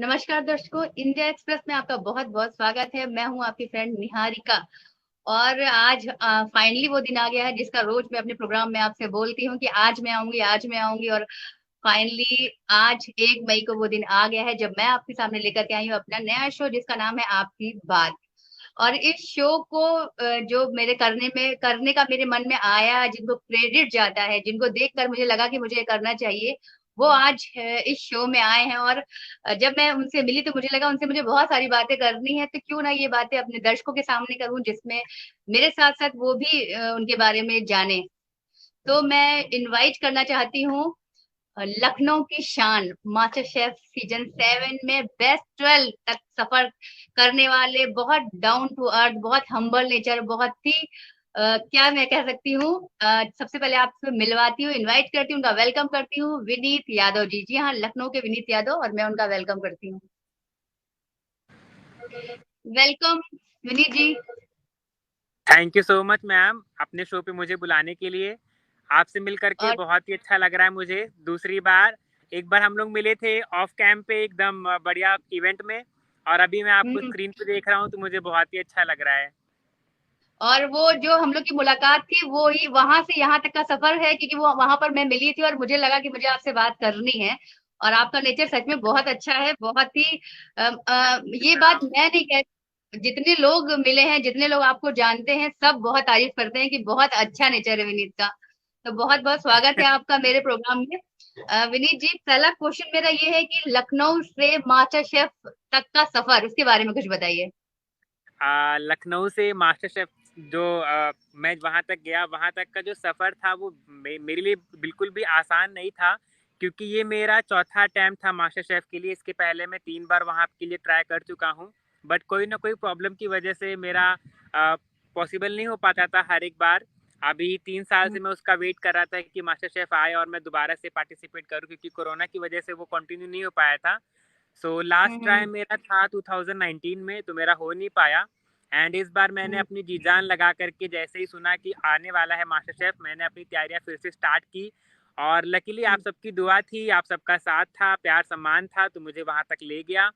नमस्कार दर्शकों, India express में आपका बहुत बहुत स्वागत है। मैं हूं आपकी फ्रेंड निहारिका। और आज फाइनली वो दिन आ गया है जिसका रोज मैं अपने प्रोग्राम में आपसे बोलती हूँ कि आज मैं आऊंगी, आज मैं आऊंगी। और फाइनली आज 1 मई को वो दिन आ गया है जब मैं आपके सामने लेकर के आई हूँ अपना नया शो जिसका नाम है आपकी बात। और इस शो को जो मेरे करने का मेरे मन में आया, जिनको क्रेडिट जाता है, जिनको देखकर मुझे लगा कि मुझे ये करना चाहिए, वो आज इस शो में आए हैं। और जब मैं उनसे मिली तो मुझे लगा उनसे मुझे बहुत सारी बातें करनी है, तो क्यों ना ये बातें अपने दर्शकों के सामने करूं, जिसमें मेरे साथ साथ वो भी उनके बारे में जाने। तो मैं इनवाइट करना चाहती हूँ लखनऊ की शान, मास्टर शेफ सीजन 7 में बेस्ट 12 तक सफर करने वाले, बहुत डाउन टू अर्थ, बहुत हम्बल नेचर, बहुत ही क्या मैं कह सकती हूँ। सबसे पहले आपसे मिलवाती हूँ, इनवाइट करती हूँ, उनका वेलकम करती हूँ, विनीत यादव जी। जी हाँ, लखनऊ के विनीत यादव, और मैं उनका वेलकम करती हूँ। Welcome Vineet ji. Thank you so much ma'am, अपने शो पे मुझे बुलाने के लिए। आपसे मिल करके और बहुत ही अच्छा लग रहा है मुझे। दूसरी बार, एक बार हम लोग मिले थे ऑफ कैंप पे एकदम बढ़िया इवेंट में, और अभी मैं आपको हम्म, स्क्रीन पे देख रहा हूँ तो मुझे बहुत ही अच्छा लग रहा है। और वो जो हम लोग की मुलाकात थी वो ही वहां से यहाँ तक का सफर है, क्योंकि वो वहां पर मैं मिली थी और मुझे लगा कि मुझे आपसे बात करनी है। और आपका नेचर सच में बहुत अच्छा है, बहुत ही ये बात मैं नहीं कह, जितने लोग मिले हैं, जितने लोग आपको जानते हैं, सब बहुत तारीफ करते हैं कि बहुत अच्छा नेचर है विनीत का। तो बहुत बहुत स्वागत है आपका मेरे प्रोग्राम में। विनीत जी, पहला क्वेश्चन मेरा ये है कि लखनऊ से मास्टर शेफ तक का सफर, उसके बारे में कुछ बताइए। लखनऊ से मास्टर शेफ जो मैं वहाँ तक गया, वहाँ तक का जो सफ़र था वो मेरे लिए बिल्कुल भी आसान नहीं था, क्योंकि ये मेरा चौथा अटैम्प्ट था मास्टर शेफ के लिए। इसके पहले मैं 3 बार वहाँ के लिए ट्राई कर चुका हूँ, बट कोई ना कोई प्रॉब्लम की वजह से मेरा पॉसिबल नहीं हो पाता था हर एक बार। अभी 3 साल से मैं उसका वेट कर रहा था कि मास्टर शेफ आए और मैं दोबारा से पार्टिसिपेट करूँ, क्योंकि कोरोना की वजह से वो कंटिन्यू नहीं हो पाया था। सो लास्ट ट्राई हम्म। मेरा था 2019 में, तो मेरा हो नहीं पाया। एंड इस बार मैंने हम्म। अपनी जी जान लगा करके, जैसे ही सुना कि आने वाला है मास्टर शेफ, मैंने अपनी तैयारियां फिर से स्टार्ट की। और लकीली आप हम्म। सबकी दुआ थी, आप सबका साथ था, प्यार सम्मान था, तो मुझे वहां तक ले गया।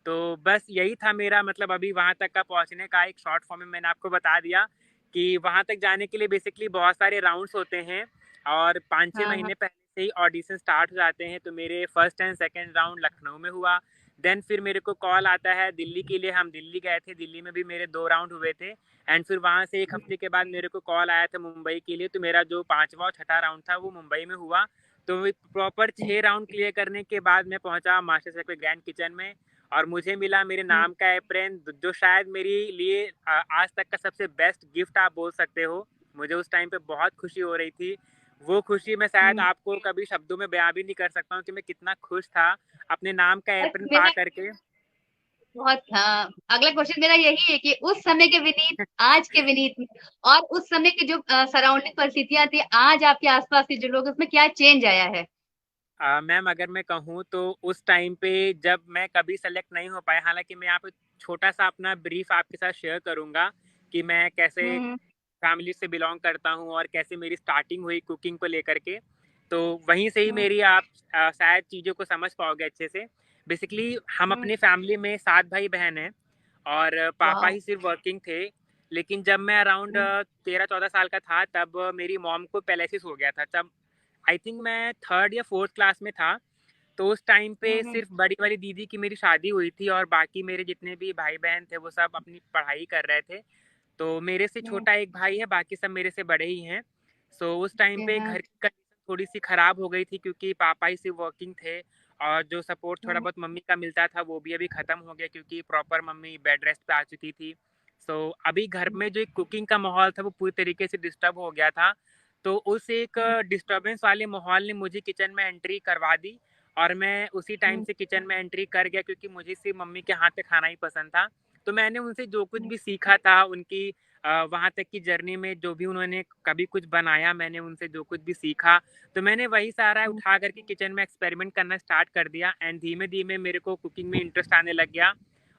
तो बस यही था मेरा मतलब, अभी वहां तक का पहुंचने का एक शॉर्ट फॉर्म में मैंने आपको बता दिया कि वहां तक जाने के लिए बेसिकली बहुत सारे राउंड्स होते हैं, और 5-6 हाँ हाँ। महीने पहले से ही ऑडिशन स्टार्ट हो जाते हैं। तो मेरे first and second round Lucknow में हुआ। देन फिर मेरे को कॉल आता है दिल्ली के लिए, हम दिल्ली गए थे, दिल्ली में भी मेरे 2 राउंड हुए थे। एंड फिर वहाँ से एक हफ्ते के बाद मेरे को कॉल आया था मुंबई के लिए, तो मेरा जो 5वां और छठा राउंड था वो मुंबई में हुआ। तो प्रॉपर 6 राउंड क्लियर करने के बाद मैं पहुंचा मास्टर शेफ के ग्रैंड किचन में, और मुझे मिला मेरे नाम का एप्रन, जो शायद मेरे लिए आज तक का सबसे बेस्ट गिफ्ट आप बोल सकते हो। मुझे उस टाइम पे बहुत खुशी हो रही थी। वो खुशी मैं शायद हम्म। आपको कभी शब्दों में बयां भी नहीं कर सकता हूँ कि मैं कितना खुश था अपने नाम का और एप्रन पा मेरा करके। बहुत, हाँ, अगला क्वेश्चन मेरा यही है कि उस समय के विनीत, आज के विनीत में, और उस समय की जो सराउंडिंग परिस्थितियां थी, आज आपके आसपास के जो लोग, उसमें क्या चेंज आया है? मैम, अगर मैं कहूँ तो उस टाइम पे जब मैं कभी सेलेक्ट नहीं हो पाया, हालांकि मैं यहाँ पे छोटा सा अपना ब्रीफ आपके साथ शेयर करूँगा कि मैं कैसे हम्म। फैमिली से बिलोंग करता हूँ और कैसे मेरी स्टार्टिंग हुई कुकिंग को लेकर के। तो वहीं से ही हम्म। मेरी आप शायद चीज़ों को समझ पाओगे अच्छे से। बेसिकली हम हम्म। अपनी फैमिली में 7 भाई बहन हैं, और पापा वाह। ही सिर्फ वर्किंग थे। लेकिन जब मैं अराउंड हम्म। 13-14 साल का था, तब मेरी मॉम को पैलिसिस हो गया था। तब आई थिंक मैं थर्ड या फोर्थ क्लास में था। तो उस टाइम पे हम्म। सिर्फ बड़ी वाली दीदी की मेरी शादी हुई थी, और बाकी मेरे जितने भी भाई बहन थे वो सब अपनी पढ़ाई कर रहे थे। तो मेरे से हम्म। छोटा एक भाई है, बाकी सब मेरे से बड़े ही हैं। सो उस टाइम पे हम्म। घर की कंडीशन थोड़ी सी ख़राब हो गई थी, क्योंकि पापा ही सिर्फ वर्किंग थे, और जो सपोर्ट थोड़ा हम्म। बहुत मम्मी का मिलता था वो भी अभी ख़त्म हो गया, क्योंकि प्रॉपर मम्मी बेड रेस्ट पे आ चुकी थी। सो अभी घर में जो एक कुकिंग का माहौल था वो पूरी तरीके से डिस्टर्ब हो गया था। तो उस एक हम्म। डिस्टर्बेंस वाले माहौल ने मुझे किचन में एंट्री करवा दी, और मैं उसी टाइम हम्म। से किचन में एंट्री कर गया, क्योंकि मुझे सिर्फ मम्मी के हाथ से खाना ही पसंद था। तो मैंने उनसे जो कुछ हम्म। भी सीखा था, उनकी वहाँ तक की जर्नी में जो भी उन्होंने कभी कुछ बनाया, मैंने उनसे जो कुछ भी सीखा, तो मैंने वही सारा हम्म। उठा करके किचन में एक्सपेरिमेंट करना स्टार्ट कर दिया। एंड धीमे धीमे मेरे को कुकिंग में इंटरेस्ट आने लग गया,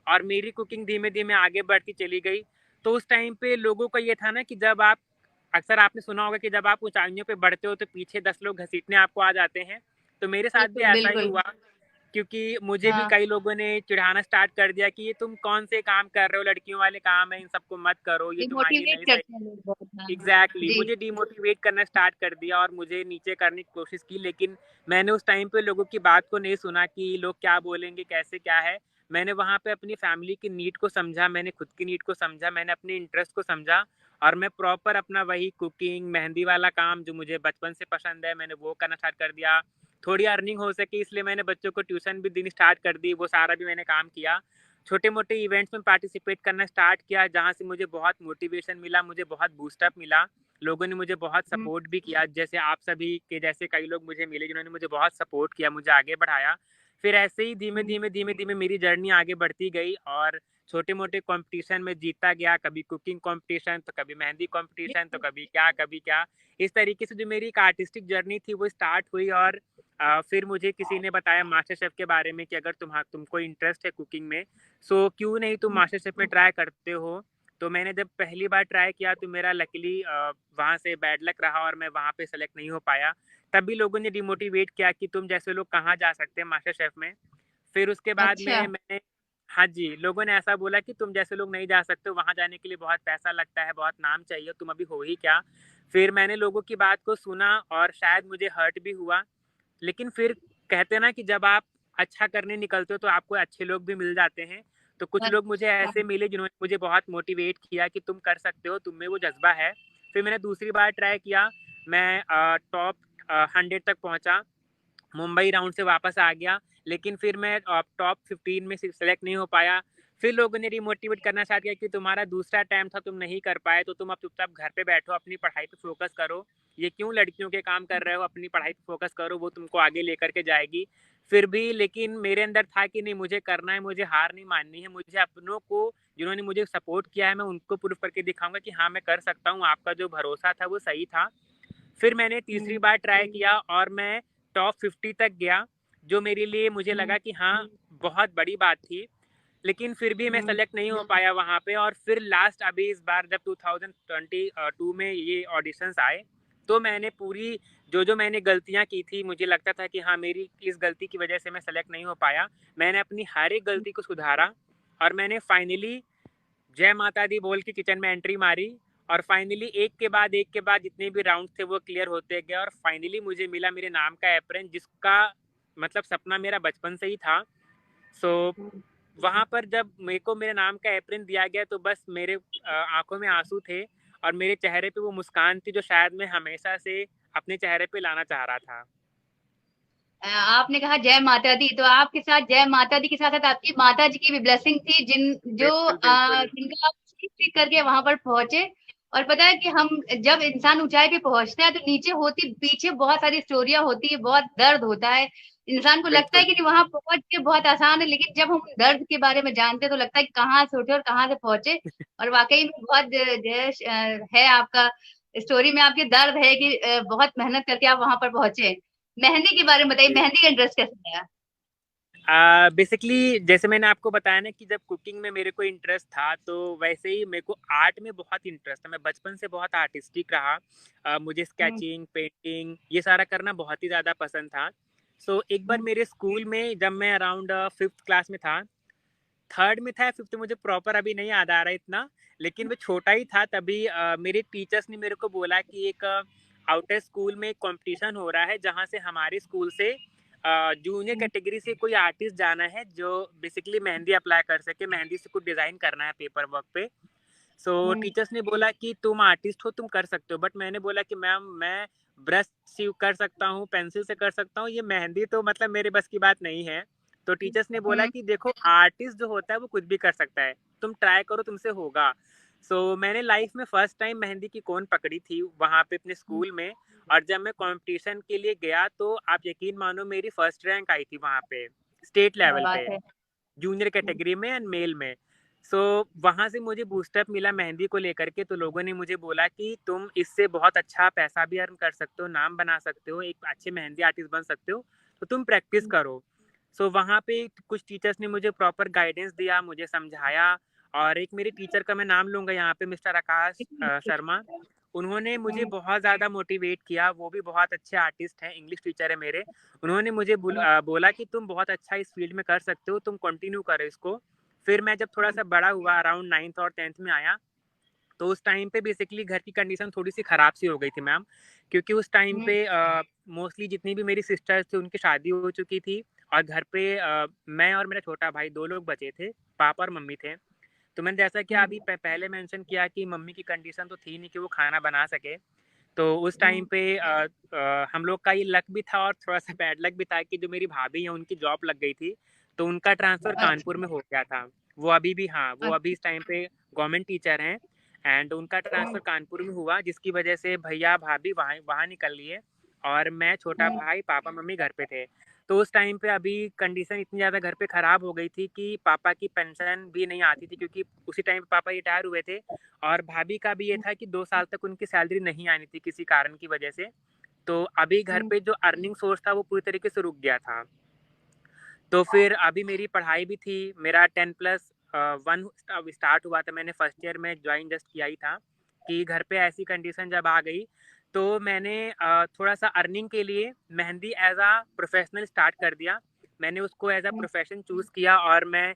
और मेरी कुकिंग धीमे धीमे आगे बढ़ती चली गई। तो उस टाइम पे लोगों का ये था ना कि जब आप, अक्सर आपने सुना होगा कि जब आप ऊंचाइयों पे बढ़ते हो तो पीछे 10 लोग घसीटने आपको आ जाते हैं। तो मेरे साथ भी बिल्कुल ऐसा ही बिल्कुल। हुआ क्योंकि मुझे भी हाँ, कई लोगों ने चिढ़ाना स्टार्ट कर दिया कि ये तुम कौन से काम कर रहे हो, लड़कियों वाले काम है, इन सबको मत करो, ये तुम्हारे लिए डिमोटिवेट नहीं सही। करते हैं लोग बहुत। हाँ, एग्जैक्टली जी। मुझे डिमोटिवेट करना स्टार्ट कर दिया और मुझे नीचे करने की कोशिश की, लेकिन मैंने उस टाइम पे लोगों की बात को नहीं सुना कि लोग क्या बोलेंगे, कैसे क्या है। मैंने वहाँ पे अपनी फैमिली की नीड को समझा, मैंने खुद की नीड को समझा, मैंने अपने इंटरेस्ट को समझा, और मैं प्रॉपर अपना वही कुकिंग, मेहंदी वाला काम जो मुझे बचपन से पसंद है, मैंने वो करना स्टार्ट कर दिया। थोड़ी अर्निंग हो सके इसलिए मैंने बच्चों को ट्यूशन भी देनी स्टार्ट कर दी, वो सारा भी मैंने काम किया। छोटे मोटे इवेंट्स में पार्टिसिपेट करना स्टार्ट किया, जहाँ से मुझे बहुत मोटिवेशन मिला, मुझे बहुत बूस्टअप मिला। लोगों ने मुझे बहुत हम्म, सपोर्ट भी किया, जैसे आप सभी के जैसे कई लोग मुझे मिले जिन्होंने मुझे बहुत सपोर्ट किया, मुझे आगे बढ़ाया। फिर ऐसे ही धीमे हम्म, धीमे धीमे धीमे मेरी जर्नी आगे बढ़ती गई, और छोटे मोटे कंपटीशन में जीतता गया, कभी कुकिंग कंपटीशन, तो कभी मेहंदी कंपटीशन, तो कभी क्या कभी क्या। इस तरीके से जो मेरी एक आर्टिस्टिक जर्नी थी वो स्टार्ट हुई, और फिर मुझे किसी ने बताया मास्टर शेफ के बारे में कि अगर तुमको इंटरेस्ट है कुकिंग में, सो क्यों नहीं तुम मास्टर शेफ में ट्राई करते हो। तो मैंने जब पहली बार ट्राई किया तो मेरा लकीली वहाँ से बैड लक रहा और मैं वहाँ पे सेलेक्ट नहीं हो पाया। तब भी लोगों ने डिमोटिवेट किया कि तुम जैसे लोग कहाँ जा सकते हैं मास्टर शेफ में। फिर उसके बाद अच्छा। में मैंने, हाँ जी, लोगों ने ऐसा बोला कि तुम जैसे लोग नहीं जा सकते, वहाँ जाने के लिए बहुत पैसा लगता है, बहुत नाम चाहिए, तुम अभी हो ही क्या। फिर मैंने लोगों की बात को सुना और शायद मुझे हर्ट भी हुआ, लेकिन फिर कहते हैं ना कि जब आप अच्छा करने निकलते हो तो आपको अच्छे लोग भी मिल जाते हैं। तो कुछ लोग मुझे हाँ, ऐसे मिले जिन्होंने मुझे बहुत मोटिवेट किया कि तुम कर सकते हो, तुम में वो जज्बा है। फिर मैंने दूसरी बार ट्राई किया, मैं टॉप 100 तक पहुंचा, मुंबई राउंड से वापस आ गया, लेकिन फिर मैं टॉप 15 में सेलेक्ट नहीं हो पाया। फिर लोगों ने रिमोटिवेट करना स्टार्ट किया कि तुम्हारा दूसरा टाइम था, तुम नहीं कर पाए, तो तुम अब चुपचाप घर पे बैठो, अपनी पढ़ाई पे फोकस करो, ये क्यों लड़कियों के काम कर रहे हो, अपनी पढ़ाई पे फोकस करो, वो तुमको आगे लेकर के जाएगी। फिर भी लेकिन मेरे अंदर था कि नहीं, मुझे करना है, मुझे हार नहीं माननी है, मुझे अपनों को, जिन्होंने मुझे सपोर्ट किया है, मैं उनको प्रूफ करके दिखाऊंगा कि हाँ मैं कर सकता हूँ, आपका जो भरोसा था वो सही था। फिर मैंने तीसरी बार ट्राई किया और मैं टॉप 50 तक गया, जो मेरे लिए मुझे लगा कि हाँ बहुत बड़ी बात थी। लेकिन फिर भी मैं सेलेक्ट नहीं हो पाया वहाँ पे, और फिर लास्ट अभी इस बार जब 2022 में ये ऑडिशंस आए, तो मैंने पूरी जो जो मैंने गलतियाँ की थी, मुझे लगता था कि हाँ मेरी इस गलती की वजह से मैं सेलेक्ट नहीं हो पाया, मैंने अपनी हर एक गलती को सुधारा, और मैंने फाइनली जय माता दी बोल के किचन में एंट्री मारी, और फाइनली एक के बाद जितने भी राउंड थे वो क्लियर होते गए, और फाइनली मुझे मिला मेरे नाम का एप्रन, जिसका मतलब सपना मेरा बचपन से ही था। सो वहाँ पर जब मेरे को मेरे नाम का एप्रन दिया गया तो बस मेरे आंखों में आंसू थे, और मेरे चेहरे पे वो मुस्कान थी जो शायद मैं हमेशा से अपने चेहरे पे लाना चाह रहा था। आपने कहा जय माता दी, तो आपके साथ जय माता दी के साथ साथ आपकी माता जी की भी ब्लेसिंग थी, बिल्कुल बिल्कुल। जिनका आप सीख सीख करके वहां पर पहुंचे। और पता है कि हम जब इंसान ऊंचाई पे पहुंचता है तो नीचे होती पीछे बहुत सारी स्टोरियां होती है, बहुत दर्द होता है। इंसान को लगता है बिल्कुल कि नहीं, वहां पहुंच के बहुत आसान है, लेकिन जब हम दर्द के बारे में जानते हैं तो लगता है कि कहाँ से उठे और कहाँ से पहुंचे। और वाकई में बहुत है आपका स्टोरी में, आपके दर्द है कि बहुत मेहनत करके आप वहां पर पहुंचे। मेहंदी के बारे में बताइए, मेहंदी का इंटरेस्ट कैसे आया? बेसिकली जैसे मैंने आपको बताया ना कि जब कुकिंग में मेरे को इंटरेस्ट था, तो वैसे ही मेरे को आर्ट में बहुत इंटरेस्ट था, मैं बचपन से बहुत आर्टिस्टिक रहा। मुझे हम्म, स्केचिंग, पेंटिंग ये सारा करना बहुत ही ज़्यादा पसंद था। सो एक बार मेरे स्कूल में जब मैं अराउंड 5th क्लास में था, 3rd में था या 5th, मुझे प्रॉपर अभी नहीं याद आ रहा है इतना, लेकिन वो छोटा ही था तभी। मेरे टीचर्स ने मेरे को बोला कि एक आउटर स्कूल में कंपटीशन हो रहा है, जहाँ से हमारे स्कूल से जूनियर कैटेगरी से कोई आर्टिस्ट जाना है जो बेसिकली मेहंदी अप्लाई कर सके, मेहंदी से कुछ डिज़ाइन करना है पेपर वर्क पे। सो हम्म, टीचर्स ने बोला कि तुम आर्टिस्ट हो, तुम कर सकते हो, बट मैंने बोला कि मैम मैं ब्रश से कर सकता हूँ, पेंसिल से कर सकता हूँ, ये मेहंदी तो मतलब मेरे बस की बात नहीं है। तो टीचर्स ने बोला हम्म, कि देखो आर्टिस्ट जो होता है वो कुछ भी कर सकता है, तुम ट्राई करो, तुमसे होगा। मैंने लाइफ में फर्स्ट टाइम मेहंदी की कोन पकड़ी थी वहाँ पे अपने स्कूल में, और जब मैं कंपटीशन के लिए गया तो आप यकीन मानो मेरी फर्स्ट रैंक आई थी वहाँ पे, स्टेट क्या लेवल बात पे, है। जूनियर कैटेगरी में एंड मेल में। सो वहाँ से मुझे बूस्टअप मिला मेहंदी को लेकर के, तो लोगों ने मुझे बोला कि तुम इससे बहुत अच्छा पैसा भी अर्न कर सकते हो, नाम बना सकते हो, एक अच्छे मेहंदी आर्टिस्ट बन सकते हो, तो तुम प्रैक्टिस करो। वहाँ पे कुछ टीचर्स ने मुझे प्रॉपर गाइडेंस दिया, मुझे समझाया, और एक मेरे टीचर का मैं नाम लूँगा यहाँ पे, मिस्टर आकाश शर्मा, उन्होंने मुझे बहुत ज़्यादा मोटिवेट किया, वो भी बहुत अच्छे आर्टिस्ट हैं, इंग्लिश टीचर है मेरे। उन्होंने मुझे बोला कि तुम बहुत अच्छा इस फील्ड में कर सकते हो, तुम कंटिन्यू करो इसको। फिर मैं जब थोड़ा-सा बड़ा हुआ, अराउंड 9th और 10th में आया, तो उस टाइम पे बेसिकली घर की कंडीशन थोड़ी-सी ख़राब सी हो गई थी मैम, क्योंकि उस टाइम पे मोस्टली जितनी भी मेरी सिस्टर्स थी उनकी शादी हो चुकी थी और घर पे मैं और मेरा छोटा भाई 2 लोग बचे थे, पापा और मम्मी थे। तो मैंने जैसा कि अभी पहले मेंशन किया कि मम्मी की कंडीशन तो थी नहीं कि वो खाना बना सके। तो उस टाइम पे हम लोग का ये लक भी था और थोड़ा-सा बैड लक भी था कि जो मेरी भाभी हैं उनकी जॉब लग गई थी, तो उनका ट्रांसफ़र अच्छा। कानपुर में हो गया था। वो अभी भी हाँ, वो अभी इस टाइम पे गवर्नमेंट टीचर हैं एंड उनका ट्रांसफ़र कानपुर में हुआ जिसकी वजह से भैया-भाभी वहाँ वहाँ निकल लिए और मैं, छोटा भाई, पापा-मम्मी घर पे थे। तो उस टाइम पे अभी कंडीशन इतनी ज़्यादा घर पे ख़राब हो गई थी कि पापा की पेंशन भी नहीं आती थी क्योंकि उसी टाइम पे पापा रिटायर हुए थे और भाभी का भी ये था कि 2 साल तक उनकी सैलरी नहीं आनी थी किसी कारण की वजह से। तो अभी घर पे जो अर्निंग सोर्स था वो पूरी तरीके से रुक गया था। तो फिर अभी मेरी पढ़ाई भी थी, मेरा 10+1 अब स्टार्ट हुआ था, मैंने फर्स्ट ईयर में जॉइन जस्ट किया ही था कि घर पे ऐसी कंडीशन जब आ गई, तो मैंने थोड़ा-सा अर्निंग के लिए mehndi as a professional start कर दिया। मैंने उसको एज़ अ प्रोफ़ेशन चूज़ किया और मैं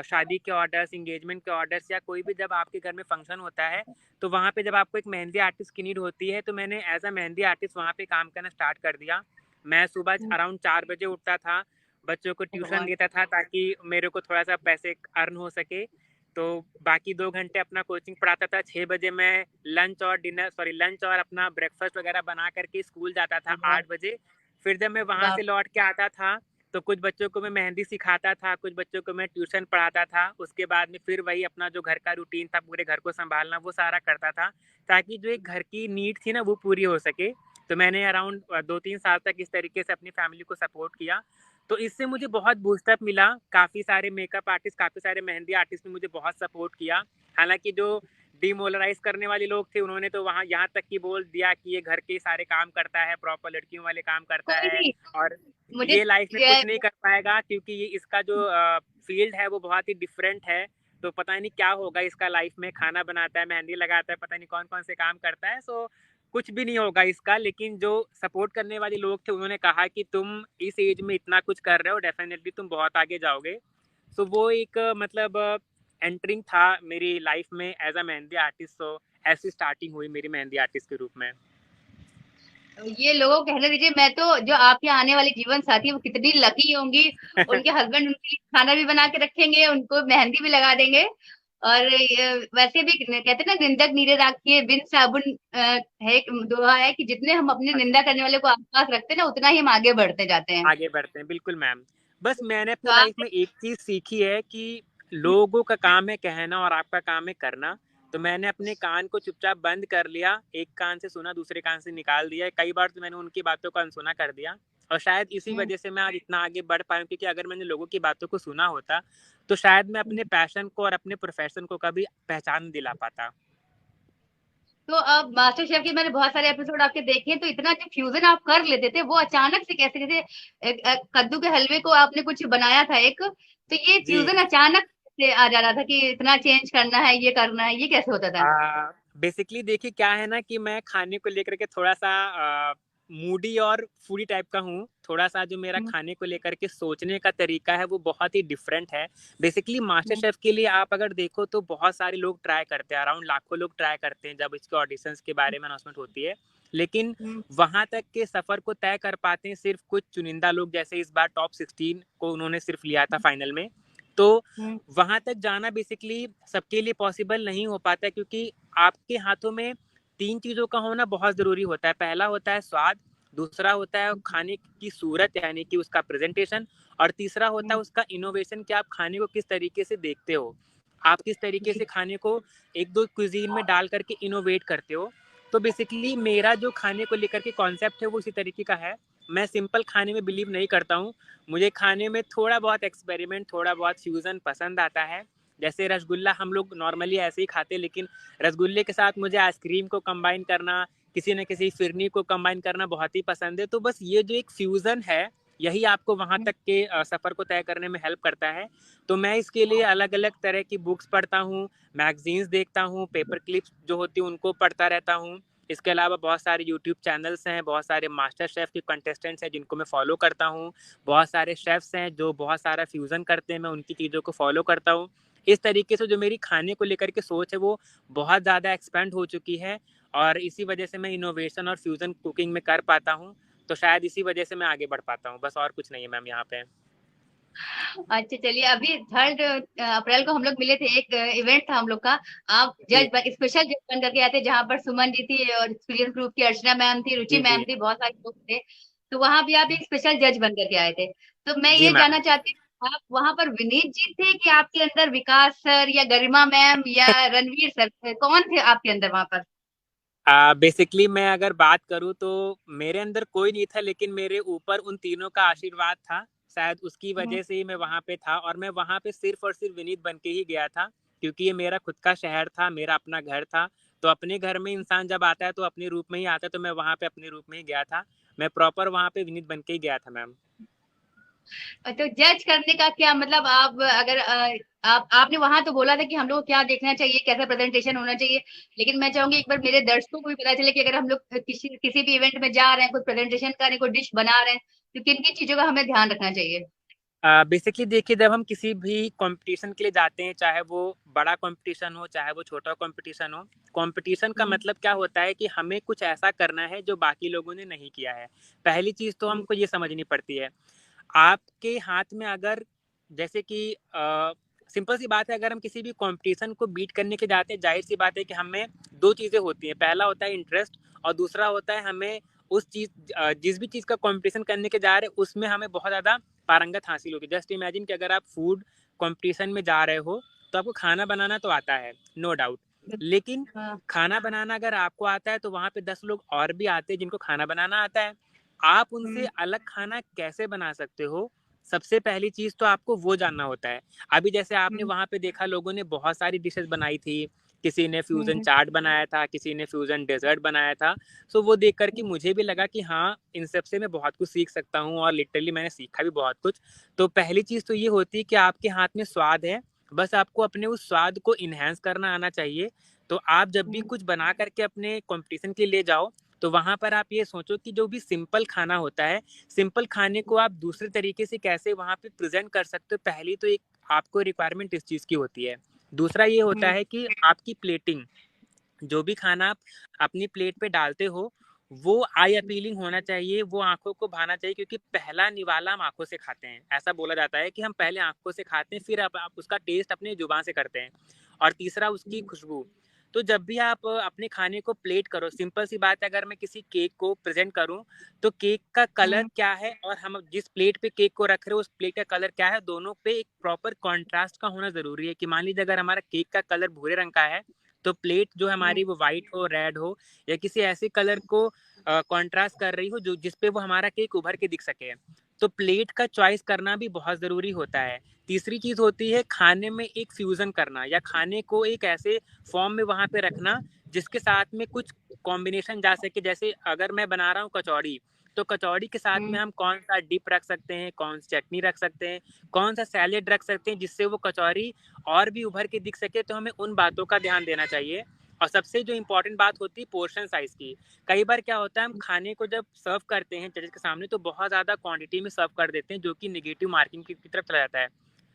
शादी के ऑर्डर्स, एंगेजमेंट के ऑर्डर्स या कोई भी जब आपके घर में फंक्शन होता है, तो वहाँ पे जब आपको एक मेहंदी आर्टिस्ट की नीड होती है, तो मैंने एज़ अ मेहंदी आर्टिस्ट वहाँ पे काम करना स्टार्ट कर दिया। मैं सुबह अराउंड 4 बजे उठता था, बच्चों को ट्यूशन भगवान। देता था ताकि मेरे को थोड़ा-सा पैसे अर्न हो सके। तो बाकी 2 घंटे अपना कोचिंग पढ़ाता था, 6 बजे मैं लंच और अपना ब्रेकफ़ास्ट वग़ैरह बना कर के स्कूल जाता था 8 बजे। फिर जब मैं वहाँ से बाप। लौट के आता था, तो कुछ बच्चों को मैं मेहंदी सिखाता था, कुछ बच्चों को मैं ट्यूशन पढ़ाता था। उसके बाद में फिर वही अपना जो घर का रूटीन था, पूरे घर को सँभालना, वो सारा करता था, ताकि जो एक घर की नीड थी ना, वो पूरी हो सके। तो मैंने अराउंड 2-3 साल तक इस तरीके से अपनी फ़ैमिली को सपोर्ट किया। तो इससे मुझे बहुत बूस्ट अप मिला, काफ़ी सारे मेकअप आर्टिस्ट, काफ़ी सारे मेहंदी आर्टिस्ट ने मुझे बहुत सपोर्ट किया। हालाँकि जो डिमोरलाइज़ करने वाले लोग थे, उन्होंने तो वहाँ यहाँ तक कि बोल दिया कि ये घर के सारे काम करता है, प्रॉपर लड़कियों वाले काम करता कोई है नहीं। और मुझे ये लाइफ़ में ये- कुछ नहीं कर पाएगा क्योंकि ये इसका जो फ़ील्ड है वो बहुत ही डिफरेंट है। तो पता नहीं क्या होगा इसका लाइफ़ में, खाना बनाता है, मेहंदी लगाता है, पता नहीं कौन-कौन से काम करता है। सो कुछ भी नहीं होगा इसका, लेकिन जो सपोर्ट करने वाले लोग थे उन्होंने कहा कि तुम इस एज में इतना कुछ कर रहे हो, डेफ़िनेटली तुम बहुत आगे जाओगे। सो वो एक मतलब एंटरिंग था मेरी लाइफ़ में एज़ अ मेहंदी आर्टिस्ट। सो ऐसी स्टार्टिंग हुई मेरी मेहंदी आर्टिस्ट के रूप में। ये लोगों को कहने दीजिए, मैं तो जो आपके आने वाली जीवन साथी वो कितनी लकी होंगी। उनके हस्बैंड उनके लिए खाना भी बना के रखेंगे, उनको मेहंदी भी लगा देंगे। और वैसे भी कहते हैं ना, निंदक नीरे राखिए बिन साबुन। है एक दोहा है कि जितने हम अपनी निंदा करने वाले को आसपास रखते हैं ना, उतना ही हम आगे बढ़ते जाते हैं। आगे बढ़ते हैं, बिल्कुल मैम। बस मैंने तो अपनी आप। लाइफ में एक चीज़ सीखी है कि लोगों का काम है कहना और आपका काम है करना। तो मैंने अपने कान को चुपचाप बंद कर लिया, एक कान से सुना, दूसरे कान से निकाल दिया। कई बार तो मैंने उनकी बातों को अनसुना कर दिया और शायद इसी हम्म, वजह से मैं आज इतना आगे बढ़ पाया हूँ क्योंकि अगर मैंने लोगों की बातों को सुना होता, तो शायद मैं अपने पैशन को और अपने प्रोफ़ेशन को कभी पहचान दिला पाता। तो अब मास्टर शेफ के मैंने बहुत सारे एपिसोड आपके देखे हैं, तो इतना जो फ्यूजन आप कर लेते थे वो अचानक से कैसे, जैसे कद्दू के हलवे को आपने कुछ बनाया था एक, तो ये जी। फ्यूजन अचानक से आ जा रहा था कि इतना चेंज करना है, ये कैसे होता था? बेसिकली देखिए क्या है ना कि मैं खाने को लेकर के थोड़ा-सा मूडी और फूडी टाइप का हूँ। थोड़ा-सा जो मेरा हम्म, खाने को लेकर के सोचने का तरीका है वो बहुत ही डिफरेंट है। बेसिकली मास्टर हम्म, शेफ़ के लिए आप अगर देखो तो बहुत सारे लोग ट्राई करते हैं, अराउंड लाखों लोग ट्राई करते हैं जब इसके ऑडिशंस के बारे में अनाउंसमेंट होती है। लेकिन हम्म, वहाँ तक के सफ़र को तय कर पाते हैं सिर्फ़ कुछ चुनिंदा लोग, जैसे इस बार टॉप 16 को उन्होंने सिर्फ़ लिया था फाइनल में। तो हम्म, वहाँ तक जाना बेसिकली सबके लिए पॉसिबल नहीं हो पाता क्योंकि आपके हाथों में 3 चीज़ों का होना बहुत ज़रूरी होता है। पहला होता है स्वाद, दूसरा होता है खाने की सूरत यानी कि उसका प्रेज़ेंटेशन और तीसरा होता है हम्म, उसका इनोवेशन कि आप खाने को किस तरीके से देखते हो। आप किस तरीके जी। से खाने को 1-2 क्विज़ीन में डाल कर के इनोवेट करते हो। तो बेसिकली मेरा जो खाने को लेकर के कॉन्सेप्ट है वो उसी तरीके का है। मैं सिंपल खाने में बिलीव नहीं करता हूँ। मुझे खाने में थोड़ा बहुत एक्सपेरिमेंट, थोड़ा बहुत फ्यूज़न पसंद आता है। जैसे रसगुल्ला हम लोग नॉर्मली ऐसे ही खाते हैं, लेकिन रसगुल्ले के साथ मुझे आइसक्रीम को कंबाइन करना, किसी न किसी फिरनी को कंबाइन करना बहुत ही पसंद है। तो बस ये जो एक फ्यूज़न है, यही आपको वहाँ तक के सफ़र को तय करने में हेल्प करता है। तो मैं इसके लिए अलग अलग तरह की बुक्स पढ़ता हूँ, मैगजीन्स देखता हूँ, पेपर क्लिप्स जो होती हैं उनको पढ़ता रहता हूँ। इसके अलावा बहुत सारे यूट्यूब चैनल्स हैं, बहुत सारे मास्टर शेफ़ के कंटेस्टेंट्स हैं जिनको मैं फॉलो करता हूँ, बहुत सारे शेफ़्स हैं जो बहुत सारा फ्यूज़न करते हैं, मैं उनकी चीज़ों को फॉलो करता हूँ। इस तरीके से जो मेरी खाने को लेकर के सोच है वो बहुत ज़्यादा एक्सपेंड हो चुकी है, और इसी वजह से मैं इनोवेशन और फ्यूज़न कुकिंग में कर पाता हूँ। तो शायद इसी वजह से मैं आगे बढ़ पाता हूँ, बस और कुछ नहीं है मैम यहाँ पे। अच्छा चलिए, अभी 3 अप्रैल को हम लोग मिले थे, एक इवेंट था हम लोग का। आप जी, स्पेशल जज बन करके आए थे, जहाँ पर सुमन जी थी और एक्सपीरियंस ग्रुप की अर्चना मैम थी, रुचि जी, मैम जी। थी, बहुत सारे लोग थे। तो वहां भी आप एक स्पेशल जज बन करके आए थे। तो मैं जी ये मैम। जानना चाहती हूँ, आप वहां पर विनीत जी थे कि आपके अंदर विकास सर या गरिमा मैम या रणवीर सर थे? कौन थे आपके अंदर वहां पर? बेसिकली मैं अगर बात करूँ तो मेरे अंदर कोई नहीं था, लेकिन मेरे ऊपर उन तीनों का आशीर्वाद था। शायद उसकी हम्म। वजह से ही मैं वहाँ पे था, और मैं वहाँ पे सिर्फ़ और सिर्फ़ विनीत बन के ही गया था, क्योंकि ये मेरा खुद का शहर था, मेरा अपना घर था। तो अपने घर में इंसान जब आता है तो अपने रूप में ही आता है, तो मैं वहाँ पे अपने रूप में ही गया था। मैं प्रॉपर वहाँ पे विनीत बन के ही गया था मैम। तो जज करने का क्या मतलब, आप अगर आपने वहां तो बोला था कि हम लोग को क्या देखना चाहिए, कैसा प्रेजेंटेशन होना चाहिए, लेकिन मैं चाहूंगी एक बार मेरे दर्शकों को भी पता चले कि अगर हम लोग किसी किसी भी इवेंट में जा रहे हैं, कोई प्रेजेंटेशन कर रहे हैं, कोई डिश बना रहे हैं, तो किन किन चीजों का हमें ध्यान रखना चाहिए? बेसिकली देखिए, जब हम किसी भी कॉम्पिटिशन के लिए जाते हैं, चाहे वो बड़ा कॉम्पिटिशन हो, चाहे वो छोटा कॉम्पिटिशन हो, कॉम्पिटिशन का हम्म। मतलब क्या होता है कि हमें कुछ ऐसा करना है जो बाकी लोगों ने नहीं किया है। पहली चीज़ तो हम्म। हमको ये समझनी पड़ती है, आपके हाथ में अगर, जैसे कि सिंपल सी बात है, अगर हम किसी भी कॉम्पिटिशन को बीट करने के जाते हैं, ज़ाहिर सी बात है कि हमें 2 चीज़ें होती हैं। पहला होता है इंटरेस्ट, और दूसरा होता है हमें उस जिस भी चीज़ का कॉम्पिटिशन करने के जा रहे हैं, उसमें हमें बहुत ज़्यादा पारंगत हासिल होगी। जस्ट इमेजिन कि अगर आप फूड कॉम्पिटिशन में जा रहे हो, तो आपको खाना बनाना तो आता है, नो डाउट। लेकिन हाँ। खाना बनाना अगर आपको आता है, तो वहाँ पे 10 लोग और भी आते हैं जिनको खाना बनाना आता है। आप उनसे हम्म। अलग खाना कैसे बना सकते हो, सबसे पहली चीज़ तो आपको वो जानना होता है। अभी जैसे आपने हम्म। वहाँ पे देखा, लोगों ने बहुत सारी डिशेज़ बनाई थी, किसी ने फ्यूज़न हम्म। चाट बनाया था, किसी ने फ्यूज़न डेज़र्ट बनाया था। सो वो देख कर के मुझे भी लगा कि हाँ, इन सब से मैं बहुत कुछ सीख सकता हूँ, और लिटरली मैंने सीखा भी बहुत कुछ। तो पहली चीज़ तो ये होती है कि आपके हाथ में स्वाद है, बस आपको अपने उस स्वाद को एनहांस करना आना चाहिए। तो आप जब भी हम्म। कुछ बना कर के अपने कॉम्पिटिशन के लिए ले जाओ, तो वहाँ पर आप ये सोचो कि जो भी सिंपल खाना होता है, सिंपल खाने को आप दूसरे तरीके से कैसे वहाँ पे प्रेज़ेंट कर सकते हो, पहली तो एक आपको रिक्वायरमेंट इस चीज़ की होती है। दूसरा ये होता हम्म। है कि आपकी प्लेटिंग, जो भी खाना आप अपनी प्लेट पे डालते हो, वो आई अपीलिंग होना चाहिए, वो आँखों को भाना चाहिए, क्योंकि पहला निवाला हम आँखों से खाते हैं। ऐसा बोला जाता है कि हम पहले आँखों से खाते हैं, फिर आप उसका टेस्ट अपनी ज़ुबान से करते हैं, और तीसरा उसकी खुशबू। तो जब भी आप अपने खाने को प्लेट करो, सिंपल सी बात है, अगर मैं किसी केक को प्रेज़ेंट करूँ, तो केक का कलर हम्म। क्या है और हम जिस प्लेट पे केक को रख रहे हो, उस प्लेट का कलर क्या है, दोनों पे एक प्रॉपर कॉन्ट्रास्ट का होना ज़रूरी है। कि मान लीजिए अगर हमारा केक का कलर भूरे रंग का है, तो प्लेट जो हम्म। हमारी वो व्हाइट हो, रेड हो, या किसी ऐसे कलर को कॉन्ट्रास्ट कर रही हो जो जिस पे वो हमारा केक उभर के दिख सके। तो प्लेट का चॉइस करना भी बहुत ज़रूरी होता है। तीसरी चीज़ होती है खाने में एक फ्यूज़न करना, या खाने को एक ऐसे फॉर्म में वहाँ पे रखना जिसके साथ में कुछ कॉम्बिनेशन जा सके। जैसे अगर मैं बना रहा हूँ कचौड़ी, तो कचौड़ी के साथ में हम्म। हम कौन-सा डिप रख सकते हैं, कौन-सी चटनी रख सकते हैं, कौन-सा सैलेड रख सकते हैं जिससे वो कचौड़ी और भी उभर के दिख सके, तो हमें उन बातों का ध्यान देना चाहिए। और सबसे जो इम्पोर्टेंट बात होती है पोर्शन साइज़ की। कई बार क्या होता है, हम खाने को जब सर्व करते हैं जजेस के सामने, तो बहुत ज़्यादा क्वांटिटी में सर्व कर देते हैं, जो कि नेगेटिव मार्किंग की तरफ चला जाता है।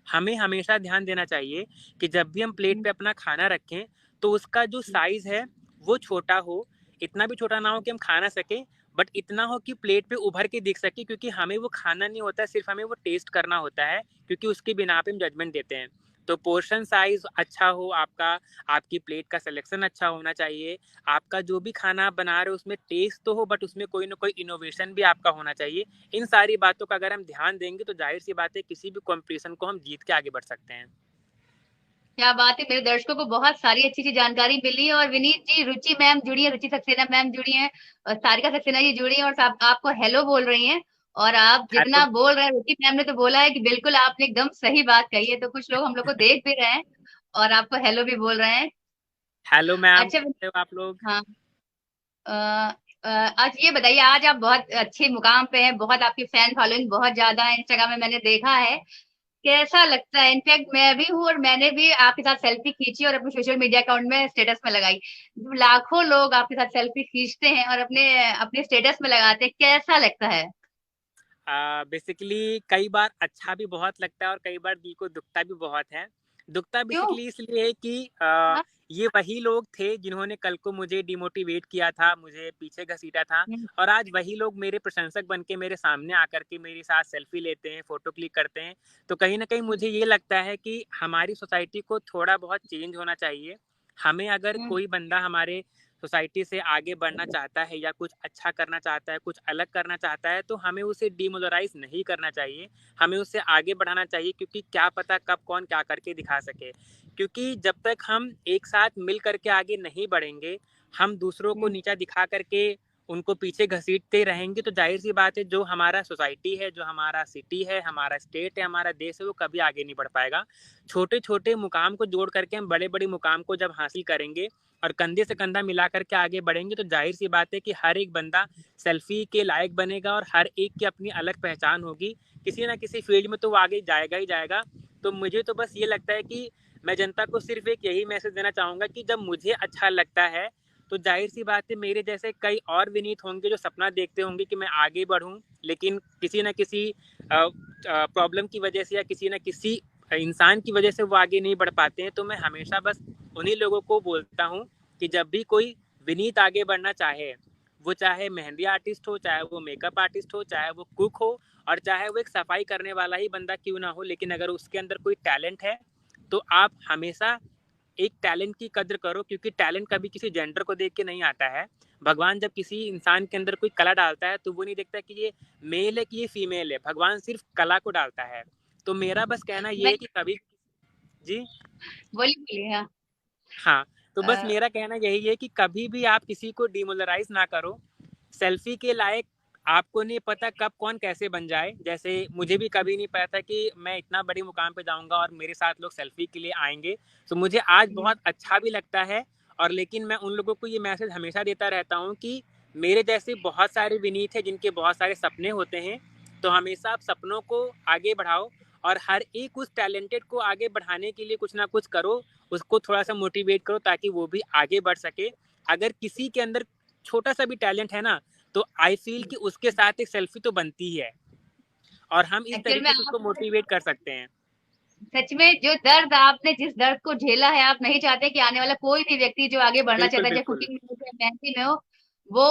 हमें हमेशा ध्यान देना चाहिए कि जब भी हम प्लेट पे अपना खाना रखें, तो उसका जो साइज़ है वो छोटा हो, इतना भी छोटा ना हो कि हम खा ना सकें, बट इतना हो कि प्लेट पे उभर के दिख सके, क्योंकि हमें वो खाना नहीं होता है, सिर्फ़ हमें वो टेस्ट करना होता है, क्योंकि उसके बिना पे हम जजमेंट देते हैं। तो पोर्शन साइज़ अच्छा हो आपका, आपकी प्लेट का सिलेक्शन अच्छा होना चाहिए, आपका जो भी खाना आप बना रहे हो उसमें टेस्ट तो हो, बट उसमें कोई ना कोई इनोवेशन भी आपका होना चाहिए। इन सारी बातों का अगर हम ध्यान देंगे, तो ज़ाहिर-सी बात है किसी भी कॉम्पिटिशन को हम जीत के आगे बढ़ सकते हैं। क्या बात है, मेरे दर्शकों को बहुत सारी अच्छी अच्छी जानकारी मिली है। और विनीत जी, रुचि मैम जुड़ी है, रुचि सक्सेना मैम जुड़ी हैं, और सारिका सक्सेना जी जुड़ी हैं, और आपको हेलो बोल रही हैं। और आप हेलो जितना बोल रहे हैं, रुचि मैम ने तो बोला है कि बिल्कुल आपने एकदम सही बात कही है। तो कुछ लोग हम लोग को देख भी रहे हैं और आपको हेलो भी बोल रहे हैं। हेलो मैम, अच्छा कैसे हो आप लोग? हाँ, आज ये बताइए, आज आप बहुत अच्छे मुकाम पे हैं, बहुत आपकी फैन फॉलोइंग बहुत ज्यादा है, इंस्टाग्राम में मैंने देखा है। कैसा लगता है? इनफैक्ट मैं भी हूँ और मैंने भी आपके साथ सेल्फी खींची और अपने सोशल मीडिया अकाउंट में स्टेटस में लगाई। लाखों लोग आपके साथ सेल्फी खींचते हैं और अपने अपने स्टेटस में लगाते हैं, कैसा लगता है? बेसिकली कई बार अच्छा भी बहुत लगता है और कई बार दिल को दुखता भी बहुत है। दुखता क्यों? बेसिकली इसलिए है कि हाँ? ये वही लोग थे जिन्होंने कल को मुझे डिमोटिवेट किया था, मुझे पीछे घसीटा था, हम्म, और आज वही लोग मेरे प्रशंसक बन के मेरे सामने आकर के मेरे साथ सेल्फी लेते हैं, फोटो क्लिक करते हैं। तो कहीं न कहीं मुझे ये लगता है कि हमारी सोसाइटी को थोड़ा बहुत चेंज होना चाहिए। हमें अगर हम्म, कोई बंदा हमारे सोसाइटी से आगे बढ़ना चाहता है या कुछ अच्छा करना चाहता है, कुछ अलग करना चाहता है, तो हमें उसे डिमोरलाइज़ नहीं करना चाहिए। हमें उसे आगे बढ़ाना चाहिए, क्योंकि क्या पता कब कौन क्या करके दिखा सके। क्योंकि जब तक हम एक साथ मिल कर के आगे नहीं बढ़ेंगे, हम दूसरों को हम्म, नीचा दिखा कर के उनको पीछे घसीटते रहेंगे, तो ज़ाहिर-सी बात है जो हमारा सोसाइटी है, जो हमारा सिटी है, हमारा स्टेट है, हमारा देश है, वो कभी आगे नहीं बढ़ पाएगा। छोटे-छोटे मुकाम को जोड़ कर के हम बड़े-बड़े मुकाम को जब हासिल करेंगे और कंधे से कंधा मिला करके आगे बढ़ेंगे, तो ज़ाहिर-सी बात है कि हर एक बंदा सेल्फ़ी के लायक बनेगा और हर एक की अपनी अलग पहचान होगी। किसी न किसी फ़ील्ड में तो वो आगे जाएगा ही जाएगा। तो मुझे तो बस ये लगता है कि मैं जनता को सिर्फ़ एक यही मैसेज देना चाहूँगा कि जब मुझे अच्छा लगता है, तो ज़ाहिर-सी बात है मेरे जैसे कई और विनीत होंगे जो सपना देखते होंगे कि मैं आगे बढ़ूँ, लेकिन किसी न किसी प्रॉब्लम की वजह से या किसी न किसी इंसान की वजह से वो आगे नहीं बढ़ पाते हैं। तो मैं हमेशा बस उन्हीं लोगों को बोलता हूँ कि जब भी कोई विनीत आगे बढ़ना चाहे, वो चाहे मेहंदी आर्टिस्ट हो, चाहे वो मेकअप आर्टिस्ट हो, चाहे वो कुक हो, और चाहे वो एक सफाई करने वाला ही बंदा क्यों ना हो, लेकिन अगर उसके अंदर कोई टैलेंट है, तो आप हमेशा एक टैलेंट की कद्र करो, क्योंकि टैलेंट कभी किसी जेंडर को देख के नहीं आता है। भगवान जब किसी इंसान के अंदर कोई कला डालता है, तो वो नहीं देखता कि ये मेल है कि ये फीमेल है, भगवान सिर्फ कला को डालता है। तो मेरा बस कहना ये मैं है कि कभी जी बोली बोली हाँ। हाँ, तो बस अ, मेरा कहना यही है कि कभी भी आप किसी को डिमोरलाइज़ ना करो। सेल्फ़ी के लायक आपको नहीं पता कब कौन कैसे बन जाए। जैसे मुझे भी कभी नहीं पता था कि मैं इतना बड़ी मुकाम पे जाऊँगा और मेरे साथ लोग सेल्फ़ी के लिए आएँगे। तो मुझे आज हम्म, बहुत अच्छा भी लगता है, और लेकिन मैं उन लोगों को ये मैसेज हमेशा देता रहता हूँ कि मेरे जैसे बहुत सारे विनीत हैं जिनके बहुत सारे सपने होते हैं। तो हमेशा आप सपनों को आगे बढ़ाओ और हर एक उस टैलेंटेड को आगे बढ़ाने के लिए कुछ ना कुछ करो, उसको थोड़ा-सा मोटिवेट करो ताकि वो भी आगे बढ़ सके। अगर किसी के अंदर छोटा-सा भी टैलेंट है ना, तो आई फ़ील कि उसके साथ एक सेल्फ़ी तो बनती ही है, और हम इस एक्चुअल में तरीके से उसको आप मोटिवेट कर सकते हैं। सच में जो दर्द आपने जिस दर्द को झेला है, आप नहीं चाहते कि आने वाला कोई भी व्यक्ति जो आगे बढ़ना बिल्कुल, चाहता है, चाहे बिल्कुल। कुकिंग में हो चाहे मेहंदी में हो, वो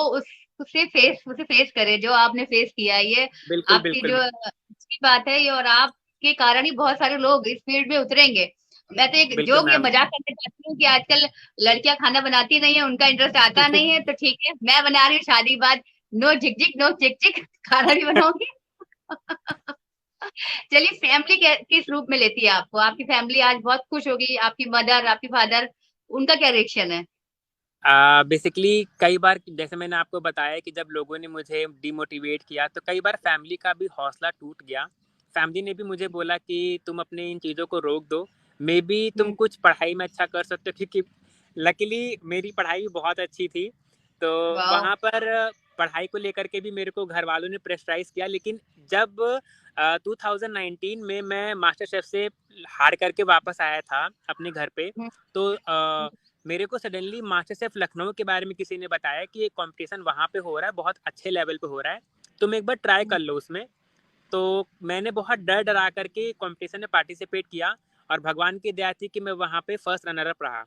उसे फेस करे जो आपने फेस किया है। ये बिल्कुल, आपकी बिल्कुल, जो अच्छी बात है ये, और आपके कारण ही बहुत सारे लोग इस फील्ड में उतरेंगे। मैं तो एक बिल्कुल जोक या मैम। मजाक करना चाहती हूँ कि आजकल लड़कियां खाना बनाती नहीं है, उनका इंटरेस्ट आता नहीं है, तो ठीक है मैं बना रही हूँ शादी के बाद, नो झिक झिक नो चिक चिक, खाना भी बनाऊंगी। चलिए, फैमिली किस रूप में लेती है आपको? आपकी फैमिली आज बहुत खुश होगी, आपकी मदर, आपकी फादर, उनका क्या रिएक्शन है? बेसिकली कई बार जैसे मैंने आपको बताया कि जब लोगों ने मुझे डिमोटिवेट किया, तो कई बार फैमिली का भी हौसला टूट गया। फैमिली ने भी मुझे बोला कि तुम अपने इन चीज़ों को रोक दो, मे बी तुम हम्म, कुछ पढ़ाई में अच्छा कर सकते हो, क्योंकि लकीली मेरी पढ़ाई भी बहुत अच्छी थी। तो वाह। वहाँ पर पढ़ाई को लेकर के भी मेरे को घरवालों ने प्रेशराइज़ किया, लेकिन जब 2019 में मैं मास्टर शेफ़ से हार करके वापस आया था अपने घर पे, हम्म, तो मेरे को सडनली मास्टर शेफ लखनऊ के बारे में किसी ने बताया कि एक कॉम्पिटिशन वहाँ पे हो रहा है, बहुत अच्छे लेवल पे हो रहा है, तुम एक बार ट्राई कर लो उसमें। तो मैंने बहुत डर डरा करके कॉम्पिटिशन में पार्टिसिपेट किया, और भगवान की दया थी कि मैं वहाँ पे फर्स्ट रनर अप रहा।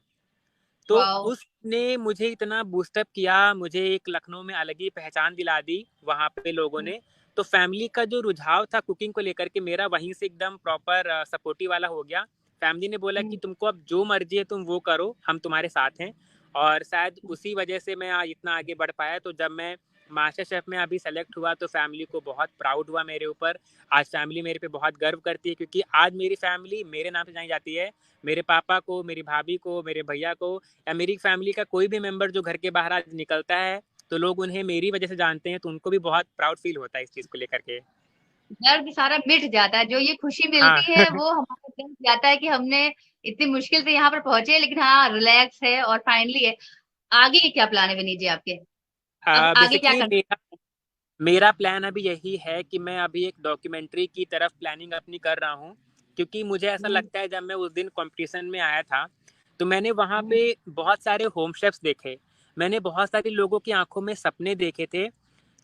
तो वाह। उसने मुझे इतना बूस्टअप किया, मुझे एक लखनऊ में अलग ही पहचान दिला दी वहाँ पे लोगों ने। तो फैमिली का जो रुझाव था कुकिंग को लेकर के मेरा वहीं से एकदम प्रॉपर सपोर्टिव वाला हो गया। फैमिली ने बोला कि तुमको अब जो मर्ज़ी है तुम वो करो, हम तुम्हारे साथ हैं। और शायद उसी वजह से मैं इतना आगे बढ़ पाया। तो जब मैं मास्टर शेफ़ में अभी सेलेक्ट हुआ, तो फैमिली को बहुत प्राउड हुआ मेरे ऊपर। आज फैमिली मेरे पे बहुत गर्व करती है, क्योंकि आज मेरी फैमिली मेरे नाम से जानी जाती है। मेरे पापा को, मेरी भाभी को, मेरे भैया को, या मेरी फैमिली का कोई भी मेंबर जो घर के बाहर आज निकलता है, तो लोग उन्हें मेरी वजह से जानते हैं, तो उनको भी बहुत प्राउड फील होता है इस चीज़ को लेकर के। दर्द सारा मिट जाता है, जो ये खुशी हाँ। मिलती है वो हमारा दर्द जाता है कि हमने इतनी मुश्किल से यहाँ पर पहुंचे, लेकिन हाँ रिलैक्स है और फाइनली है। आगे के क्या प्लान है विनीत जी आपके? अब आगे क्या बेसिकली करना? मेरा मेरा प्लान अभी यही है कि मैं अभी एक डॉक्यूमेंट्री की तरफ प्लानिंग अपनी कर रहा हूँ, क्योंकि मुझे ऐसा हम्म, लगता है जब मैं उस दिन कंपटीशन में आया था तो मैंने वहाँ हम्म, पे बहुत सारे होम शेफ्स देखे, मैंने बहुत सारे लोगों की आंखों में सपने देखे थे।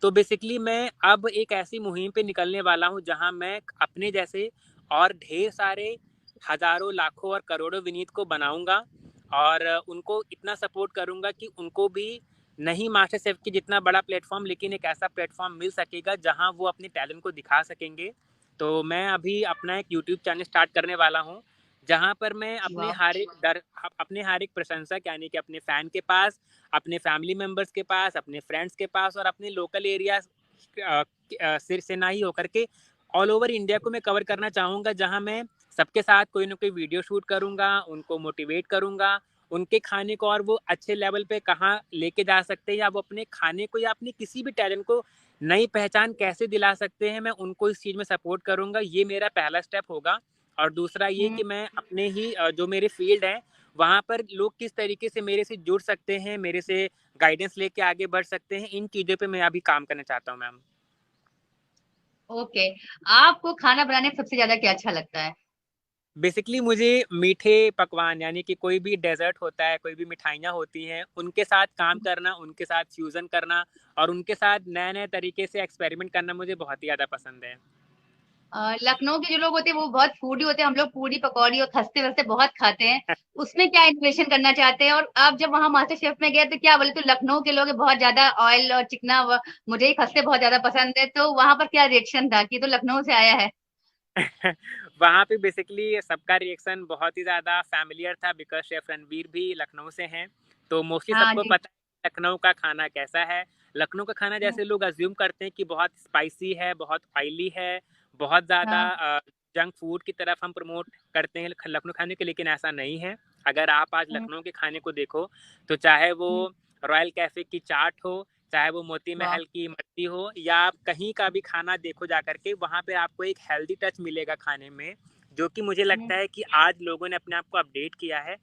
तो बेसिकली मैं अब एक ऐसी मुहिम पे निकलने वाला हूँ जहाँ मैं अपने जैसे और ढेर सारे हजारों लाखों और करोड़ों विनीत को बनाऊंगा और उनको इतना सपोर्ट करूंगा कि उनको भी नहीं मास्टर शेफ की जितना बड़ा प्लेटफॉर्म, लेकिन एक ऐसा प्लेटफॉर्म मिल सकेगा जहां वो अपने टैलेंट को दिखा सकेंगे। तो मैं अभी अपना एक यूट्यूब चैनल स्टार्ट करने वाला हूं जहां पर मैं वाह। अपने हर एक प्रशंसक यानी कि अपने फैन के पास, अपने फैमिली मेंबर्स के पास, अपने फ्रेंड्स के पास और अपने लोकल एरिया सिर से ना ही होकर के ऑल ओवर इंडिया को मैं कवर करना चाहूँगा, जहाँ मैं सबके साथ कोई ना कोई वीडियो शूट करूँगा, उनको मोटिवेट करूँगा, उनके खाने को और वो अच्छे लेवल पे कहाँ लेके जा सकते हैं, या वो अपने खाने को या अपने किसी भी टैलेंट को नई पहचान कैसे दिला सकते हैं, मैं उनको इस चीज़ में सपोर्ट करूँगा। ये मेरा पहला स्टेप होगा। और दूसरा ये हम्म, कि मैं अपने ही जो मेरे फील्ड है वहाँ पर लोग किस तरीके से मेरे से जुड़ सकते हैं, मेरे से गाइडेंस लेके आगे बढ़ सकते हैं, इन चीज़ों पे मैं अभी काम करना चाहता हूँ मैम। ओके। आपको खाना बनाने में सबसे ज्यादा क्या अच्छा लगता है? बेसिकली मुझे मीठे पकवान यानी कि कोई भी डेजर्ट होता है, कोई भी मिठाइयाँ होती हैं, उनके साथ काम करना, उनके साथ फ्यूज़न करना और उनके साथ नए-नए तरीके से एक्सपेरिमेंट करना मुझे बहुत ही ज़्यादा पसंद है। लखनऊ के जो लोग होते हैं वो बहुत फूडी होते हैं, हम लोग पूरी पकौड़ी और खस्ते वस्ते बहुत खाते हैं। उसमें क्या इनोवेशन करना चाहते हैं? और आप जब वहां मास्टर शेफ में गए तो क्या बोले? तो लखनऊ के लोग हैं, बहुत ज्यादा ऑयल और चिकना मुझे ही खस्ते बहुत ज्यादा पसंद है, तो वहां पर क्या रिएक्शन था कि तो लखनऊ से आया है? वहाँ पे बेसिकली सबका रिएक्शन बहुत ही ज़्यादा फ़ैमिलियर था, बिकॉज़ शेफ़ रणवीर भी लखनऊ से हैं। तो मोस्टली हाँ सबको जी। पता है लखनऊ का खाना कैसा है। लखनऊ का खाना हम्म, जैसे लोग अज़्यूम करते हैं कि बहुत स्पाइसी है, बहुत ऑयली है, बहुत ज़्यादा हाँ। जंक फूड की तरफ हम प्रमोट करते हैं लखनऊ खाने को, लेकिन ऐसा नहीं है। अगर आप आज हम्म, लखनऊ के खाने को देखो, तो चाहे वो हम्म, रॉयल कैफ़े की चाट हो, चाहे वो मोती वाह। महल की मट्टी हो, या आप कहीं का भी खाना देखो जा करके, वहाँ पे आपको एक हेल्दी टच मिलेगा खाने में, जो कि मुझे हम्म, लगता है कि आज लोगों ने अपने आप को अपडेट किया है।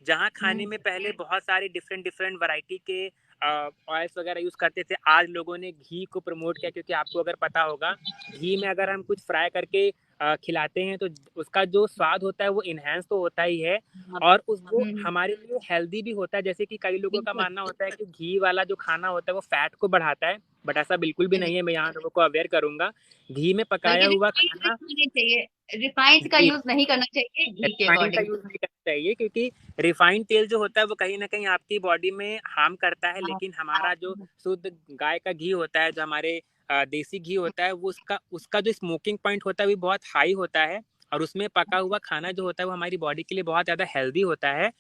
जहाँ खाने हम्म, में पहले बहुत सारे डिफरेंट डिफरेंट वैरायटी के ऑयल्स वगैरह यूज़ करते थे, आज लोगों ने घी को प्रमोट किया, क्योंकि आपको अगर पता होगा, घी में अगर हम कुछ फ्राई करके खिलाते हैं तो उसका जो स्वाद होता है वो इन्हेंस तो होता ही है, हाँ, और उस वो हम्म, हमारे लिए हेल्दी भी होता है। जैसे कि कई लोगों का बिल्कुल। मानना होता है कि घी वाला जो खाना होता है वो फैट को बढ़ाता है, बट ऐसा बिल्कुल भी नहीं है। मैं यहाँ लोगों को अवेयर करूंगा, घी में बल्कि पकाया हुआ रिफाइंड खाना। खाने चाहिए, रिफाइंड का जी, यूज नहीं करना चाहिए घी के रिफाइंड का अकॉर्डिंग। यूज़ नहीं करना चाहिए, क्योंकि रिफाइंड तेल जो होता है वो कहीं न कहीं आपकी बॉडी में हार्म करता है, हाँ, लेकिन हमारा जो शुद्ध गाय का घी होता है, जो हमारे देसी घी होता है, वो उसका उसका जो स्मोकिंग पॉइंट होता है वो बहुत हाई होता है, और उसमें पका हुआ खाना जो होता है वो हमारी बॉडी के लिए बहुत ज़्यादा हेल्दी होता है।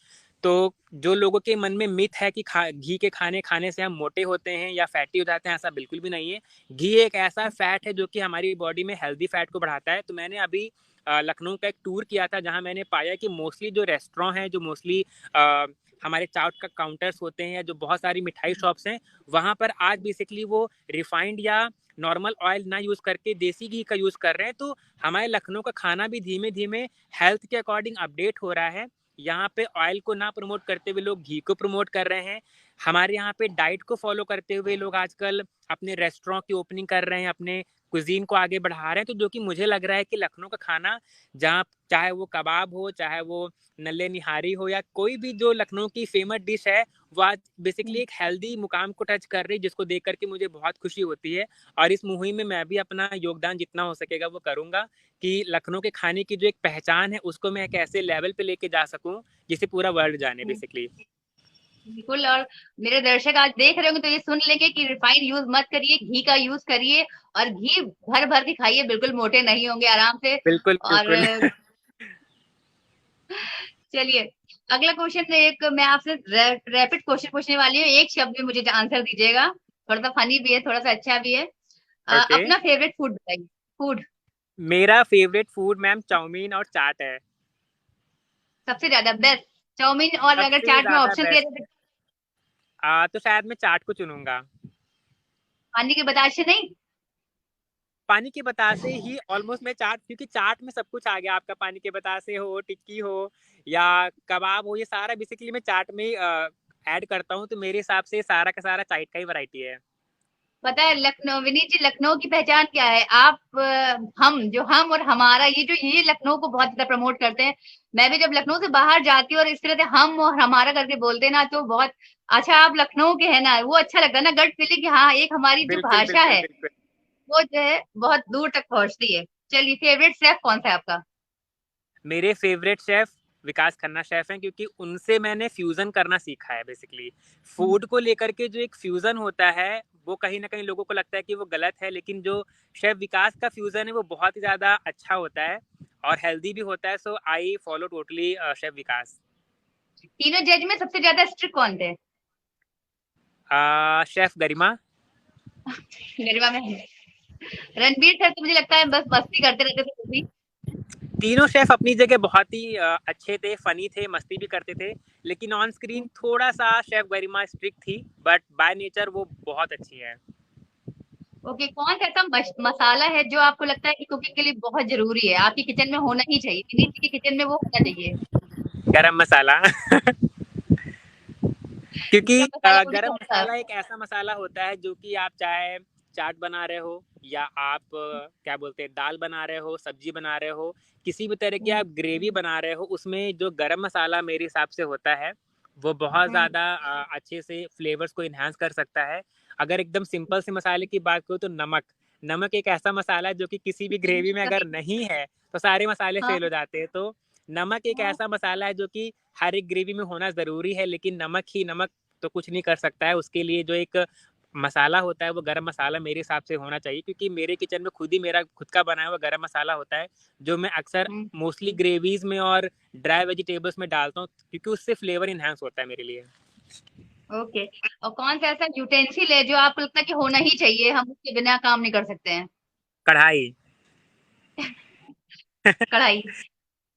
तो जो लोगों के मन में मिथ है कि खा घी के खाने खाने से हम मोटे होते हैं या फैटी हो जाते हैं, ऐसा बिल्कुल भी नहीं है। घी एक ऐसा फैट है जो कि हमारी बॉडी में हेल्दी फैट को बढ़ाता है। तो मैंने अभी लखनऊ का एक टूर किया था, जहाँ मैंने पाया कि मोस्टली जो रेस्टोरेंट हैं, जो मोस्टली हमारे चाट का काउंटर्स होते हैं, या जो बहुत सारी मिठाई शॉप्स हैं, वहाँ पर आज बेसिकली वो रिफाइंड या नॉर्मल ऑयल ना यूज़ करके देसी घी का यूज़ कर रहे हैं। तो हमारे लखनऊ का खाना भी धीमे-धीमे हेल्थ के अकॉर्डिंग अपडेट हो रहा है। यहाँ पे ऑयल को ना प्रमोट करते हुए लोग घी को प्रमोट कर रहे हैं। हमारे यहाँ पे डाइट को फॉलो करते हुए लोग आजकल अपने रेस्टोरेंट की ओपनिंग कर रहे हैं, अपने कुज़ीन को आगे बढ़ा रहे हैं। तो जो कि मुझे लग रहा है कि लखनऊ का खाना, जहाँ चाहे वो कबाब हो, चाहे वो नल्ले निहारी हो, या कोई भी जो लखनऊ की फ़ेमस डिश है, वो आज बेसिकली एक हेल्दी मुकाम को टच कर रही है, जिसको देख कर के मुझे बहुत खुशी होती है। और इस मुहिम में मैं भी अपना योगदान जितना हो सकेगा वो करूँगा, कि लखनऊ के खाने की जो एक पहचान है, उसको मैं एक ऐसे लेवल पे लेके जा सकूँ, जिसे पूरा वर्ल्ड जाने बेसिकली। बिल्कुल। और मेरे दर्शक आज देख रहे होंगे तो ये सुन लेंगे कि रिफाइंड यूज मत करिए, घी का यूज करिए। और घी भर भर के खाइए, बिल्कुल मोटे नहीं होंगे आराम से। बिल्कुल, और बिल्कुल। चलिए, अगला क्वेश्चन, एक मैं आपसे रैपिड क्वेश्चन पूछने वाली हूँ, एक शब्द में मुझे आंसर दीजिएगा। थोड़ा सा फनी भी है, थोड़ा सा अच्छा भी है। ओके। अपना फेवरेट फूड बताइए। फूड। मेरा फ़ेवरेट फूड मैम चाउमीन और चाट है। सबसे ज्यादा बेस्ट चाउमीन, और अगर सबसे चाट में ज़्यादा ऑप्शन दिया बेस्ट। जाए तो? तो शायद मैं चाट को चुनूँगा। पानी के बताशे नहीं? पानी के बतासे ही ऑलमोस्ट मैं चाट, क्योंकि चाट में सब कुछ आ गया आपका, पानी के बतासे हो, टिक्की हो या कबाब हो, ये सारा बेसिकली मैं चाट में ऐड करता हूँ, तो मेरे हिसाब से सारा का सारा चाट का ही वैरायटी है। पता है लखनऊ, विनीत जी, लखनऊ की पहचान क्या है? आप हम और हमारा, ये लखनऊ को बहुत ज्यादा प्रमोट करते हैं। मैं भी जब लखनऊ से बाहर जाती हूँ और इस तरह से हम और हमारा करके बोलते हैं ना, तो बहुत अच्छा, आप लखनऊ के हैं ना, वो अच्छा लगता है ना, गट फीलिंग कि हाँ, एक हमारी जो बिल्कुल भाषा बिल्कुल है बिल्कुल। वो जो है बहुत दूर तक पहुंचती है। चलिए, फेवरेट शेफ कौन सा है आपका? मेरे फेवरेट शेफ विकास खन्ना शेफ हैं, क्योंकि उनसे मैंने फ्यूजन करना सीखा है। बेसिकली फूड को लेकर के जो एक फ्यूजन होता है, वो कहीं ना कहीं लोगों को लगता है कि वो गलत है, लेकिन जो शेफ विकास का फ्यूजन है वो बहुत ही ज़्यादा अच्छा होता है और हेल्दी भी होता है। सो आई फॉलो टोटली शेफ विकास। तीनों जज में सबसे ज्यादा स्ट्रिक्ट कौन थे? शेफ गरिमा। गरिमा में रणबीर सर तो मुझे लगता है बस मस्ती करते रहते थे वो भी। तीनों शेफ अपनी जगह बहुत ही अच्छे थे, फनी थे, मस्ती भी करते थे, लेकिन ऑन स्क्रीन थोड़ा सा शेफ गरिमा स्ट्रिक्ट थी, बट बाय नेचर वो बहुत अच्छी है। ओके, कौन सा ऐसा मसाला है जो आपको लगता है कि कुकिंग के लिए बहुत जरूरी है, आपकी किचन में होना ही चाहिए, विनीत जी की किचन में वो होना चाहिए? गरम मसाला। क्योंकि गरम मसाला वो भी गरम कौन सा? मसाला एक ऐसा मसाला होता है जो कि आप चाहे चाट बना रहे हो, या आप क्या बोलते हैं, दाल बना रहे हो, सब्जी बना रहे हो, किसी भी तरह की हम्म, आप ग्रेवी बना रहे हो, उसमें जो गरम मसाला मेरे हिसाब से होता है वो बहुत हम्म, ज़्यादा अच्छे से फ्लेवर्स को इन्हांस कर सकता है। अगर एकदम सिंपल से मसाले की बात करूँ तो नमक। नमक एक ऐसा मसाला है जो कि किसी भी ग्रेवी में अगर नहीं है तो सारे मसाले हाँ, फेल हो जाते हैं। तो नमक एक हाँ, ऐसा मसाला है जो कि हर एक ग्रेवी में होना ज़रूरी है, लेकिन नमक ही नमक तो कुछ नहीं कर सकता है। उसके लिए जो एक मसाला होता है वो गरम मसाला मेरे हिसाब से होना चाहिए, क्योंकि मेरे किचन में खुद ही मेरा खुद का बनाया हुआ गरम मसाला होता है, जो मैं अक्सर हम्म, मोस्टली ग्रेवीज में और ड्राई वेजिटेबल्स में डालता हूँ, क्योंकि उससे फ्लेवर इन्हांस होता है मेरे लिए। ओके। और कौन सा ऐसा यूटेंसिल है जो आपको लगता है कि होना ही चाहिए, हम उसके बिना काम नहीं कर सकते हैं? कढ़ाई। कढ़ाई।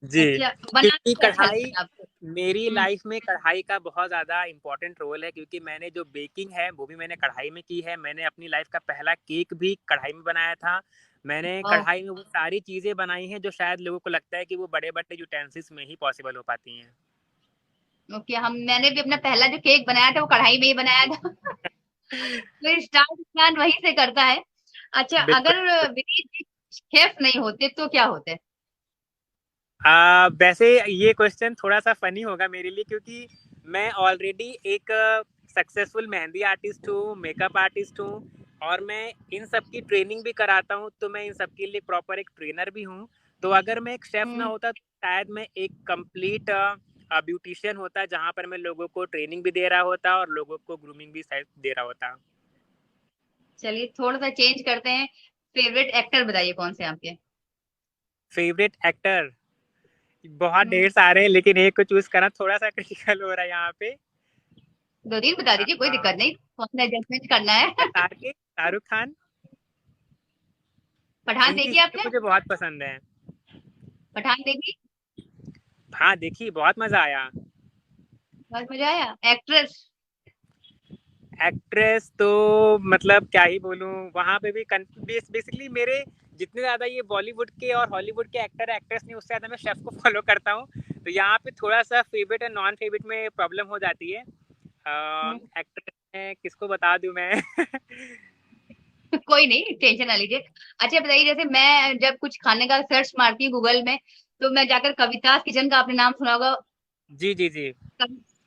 जी। अच्छा, बनाना क्योंकि क्या अच्छा कढ़ाई, लगता है आपको? मेरी हम्म, लाइफ में कढ़ाई का बहुत ज़्यादा इम्पोर्टेंट रोल है, क्योंकि मैंने जो बेकिंग है वो भी मैंने कढ़ाई में की है। मैंने अपनी लाइफ का पहला केक भी कढ़ाई में बनाया था। मैंने वाह। कढ़ाई में वो सारी चीज़ें बनाई हैं जो शायद लोगों को लगता है कि वो बड़े-बड़े यूटेंसिल्स में ही पॉसिबल हो पाती हैं। ओके, मैंने भी अपना पहला जो केक बनाया था वो कढ़ाई में ही बनाया था। तो स्टार्ट प्लान वहीं से करता है। अच्छा, बिल्कुल। अगर विनीत जी शेफ नहीं होते तो क्या होते? वैसे ये क्वेश्चन थोड़ा-सा फ़नी होगा मेरे लिए, क्योंकि मैं ऑलरेडी एक सक्सेसफुल मेहंदी आर्टिस्ट हूँ, मेकअप आर्टिस्ट हूँ, और मैं इन सब की ट्रेनिंग भी कराता हूँ, तो मैं इन सब के लिए प्रॉपर एक ट्रेनर भी हूँ। तो अगर मैं एक शेफ़ ना हम्म, होता तो शायद मैं एक कंप्लीट ब्यूटिशियन होता, जहाँ पर मैं लोगों को ट्रेनिंग भी दे रहा होता और लोगों को ग्रूमिंग भी शायद दे रहा होता। चलिए थोड़ा सा चेंज करते हैं। फेवरेट एक्टर बताइए कौन से आपके? फ़ेवरेट एक्टर बहुत हम्म, ढेर सारे हैं, लेकिन एक को चूज़ करना थोड़ा-सा क्रिटिकल हो रहा है यहाँ पे। दो तीन बता दीजिए, कोई अ, दिक्कत नहीं, कौन सा एडजस्टमेंट करना है। एसआर के शाहरुख खान, पठान इनकी देखी चीज़ें आपने? मुझे बहुत पसंद है। पठान देखी? हाँ, देखी, बहुत मज़ा आया। बहुत मजा आया। एक्ट्रेस? एक्ट्रेस तो मतलब क्या ही बोलूँ, वहाँ पे भी बेसिकली मेरे जितने ज़्यादा ये बॉलीवुड के और हॉलीवुड के एक्टर एक्ट्रेस नहीं, उससे ज़्यादा मैं शेफ़ को फ़ॉलो करता हूँ। तो यहाँ पे थोड़ा-सा फ़ेवरेट और नॉन फ़ेवरेट में प्रॉब्लम हो जाती है। एक्ट्रेस में किसको बता दूँ मैं? कोई नहीं, टेंशन ना लीजिए। अच्छा बताइए, जैसे मैं जब कुछ खाने का सर्च मारती हूँ गूगल में, तो मैं जाकर कविता's किचन का आपने नाम सुना होगा। जी, जी, जी।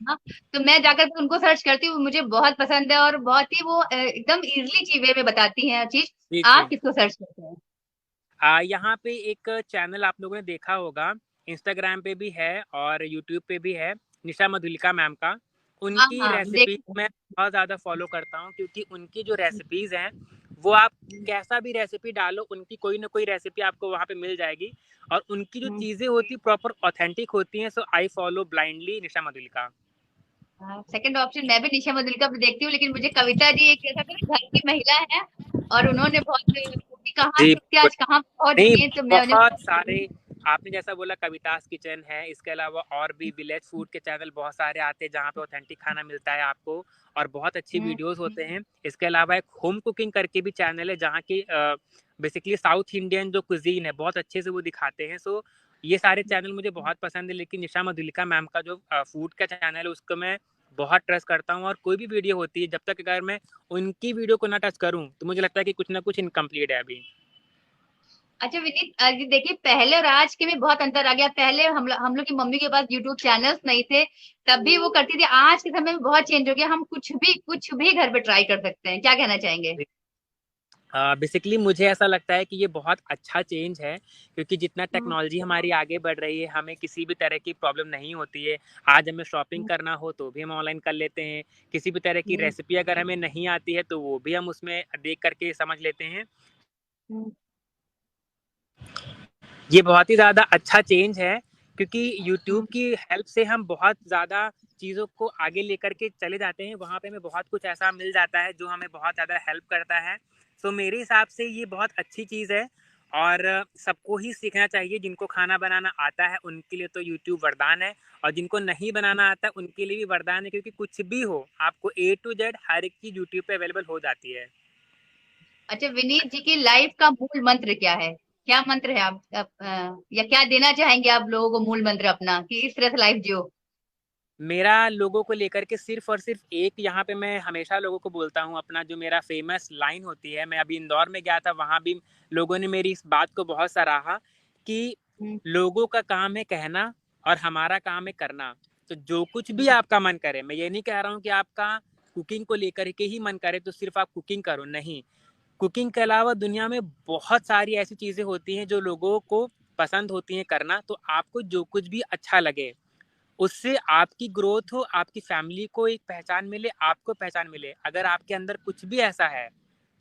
हाँ, तो मैं जाकर के उनको सर्च करती हूँ, मुझे बहुत पसंद है और बहुत ही वो एकदम इजली ची वे में बताती हैं चीज। जी, आप जी। किसको सर्च करते हैं? यहाँ पे एक चैनल आप लोगों ने देखा होगा, इंस्टाग्राम पे भी है और यूट्यूब पे भी है, निशा मधुलिका मैम का। हाँ उनकी हाँ, रेसिपी देखिए। मैं बहुत ज़्यादा फ़ॉलो करता हूँ, क्योंकि उनकी जो रेसिपीज़ हैं, वो आप कैसा भी रेसिपी डालो, उनकी कोई ना कोई रेसिपी आपको वहाँ पे मिल जाएगी, और उनकी जो चीज़ें होती हैं प्रॉपर ऑथेंटिक होती हैं। So I follow blindly Nisha Madhulika. Second option मैं भी निशा मधुलिका पे देखती हूँ, लेकिन मुझे कविता जी एक ऐसा था घर की महिला है और उन्होंने बहुत कहाँ जी, से उठ के बिल्कुल। आज कहाँ पहुंच नहीं, गई है, तो मैं उन्हें बहुत बहुत। सारे आपने जैसा बोला कवितास किचन है, इसके अलावा और भी विलेज फूड के चैनल बहुत सारे आते हैं जहाँ पे ऑथेंटिक खाना मिलता है आपको, और बहुत अच्छी हम्म, वीडियोस होते हैं। इसके अलावा एक होम कुकिंग करके भी चैनल है, जहाँ की बेसिकली साउथ इंडियन जो कुजीन है बहुत अच्छे से वो दिखाते हैं। सो ये सारे चैनल मुझे बहुत पसंद है, लेकिन निशा मधुलिका मैम का जो फूड का चैनल है उसको मैं बहुत ट्रस्ट करता हूँ, और कोई भी वीडियो होती है जब तक अगर मैं उनकी वीडियो को ना टच करूँ तो मुझे लगता है कि कुछ ना कुछ इनकम्प्लीट है अभी। अच्छा विनीत, जी देखिए पहले और आज के में बहुत अंतर आ गया। पहले हम लोग की मम्मी के पास यूट्यूब चैनल्स नहीं थे, तब भी वो करती थी। आज के समय में बहुत चेंज हो गया, हम कुछ भी घर पे ट्राई कर सकते हैं। क्या कहना चाहेंगे? बेसिकली मुझे ऐसा लगता है कि ये बहुत अच्छा चेंज है, क्योंकि जितना हम्म, टेक्नोलॉजी हमारी आगे बढ़ रही है हमें किसी भी तरह की प्रॉब्लम नहीं होती है। आज हमें शॉपिंग हम्म, करना हो तो भी हम ऑनलाइन कर लेते हैं, किसी भी तरह की हम्म, रेसिपी अगर हमें नहीं आती है तो वो भी हम उसमें देख करके समझ लेते हैं। हम्म, ये बहुत ही ज़्यादा अच्छा चेंज है, क्योंकि यूट्यूब हम्म, की हेल्प से हम बहुत ज़्यादा चीज़ों को आगे लेकर के चले जाते हैं। वहाँ पे हमें बहुत कुछ ऐसा मिल जाता है जो हमें बहुत ज़्यादा हेल्प करता है। सो मेरे हिसाब से ये बहुत अच्छी चीज़ है, और सबको ही सीखना चाहिए। जिनको खाना बनाना आता है उनके लिए तो यूट्यूब वरदान है, और जिनको नहीं बनाना आता उनके लिए भी वरदान है, क्योंकि कुछ भी हो आपको A to Z हर एक चीज़ यूट्यूब पे अवेलेबल हो जाती है। अच्छा विनीत जी की लाइफ का मूल मंत्र क्या है? क्या मंत्र है या क्या देना चाहेंगे आप लोगों को मूल मंत्र अपना, कि इस तरह से लाइफ जियो? मेरा लोगों को लेकर के सिर्फ़ और सिर्फ़ एक, यहाँ पे मैं हमेशा लोगों को बोलता हूँ अपना जो मेरा फ़ेमस लाइन होती है। मैं अभी इंदौर में गया था, वहाँ भी लोगों ने मेरी इस बात को बहुत सराहा कि हम्म, लोगों का काम है कहना और हमारा काम है करना। तो जो कुछ भी हम्म, आपका मन करे, मैं ये नहीं कह रहा हूँ कि आपका कुकिंग को लेकर के ही मन करे तो सिर्फ़ आप कुकिंग करो, नहीं। कुकिंग के अलावा दुनिया में बहुत सारी ऐसी चीज़ें होती हैं जो लोगों को पसंद होती हैं करना। तो आपको जो कुछ भी अच्छा लगे, उससे आपकी ग्रोथ हो, आपकी फैमिली को एक पहचान मिले, आपको पहचान मिले। अगर आपके अंदर कुछ भी ऐसा है,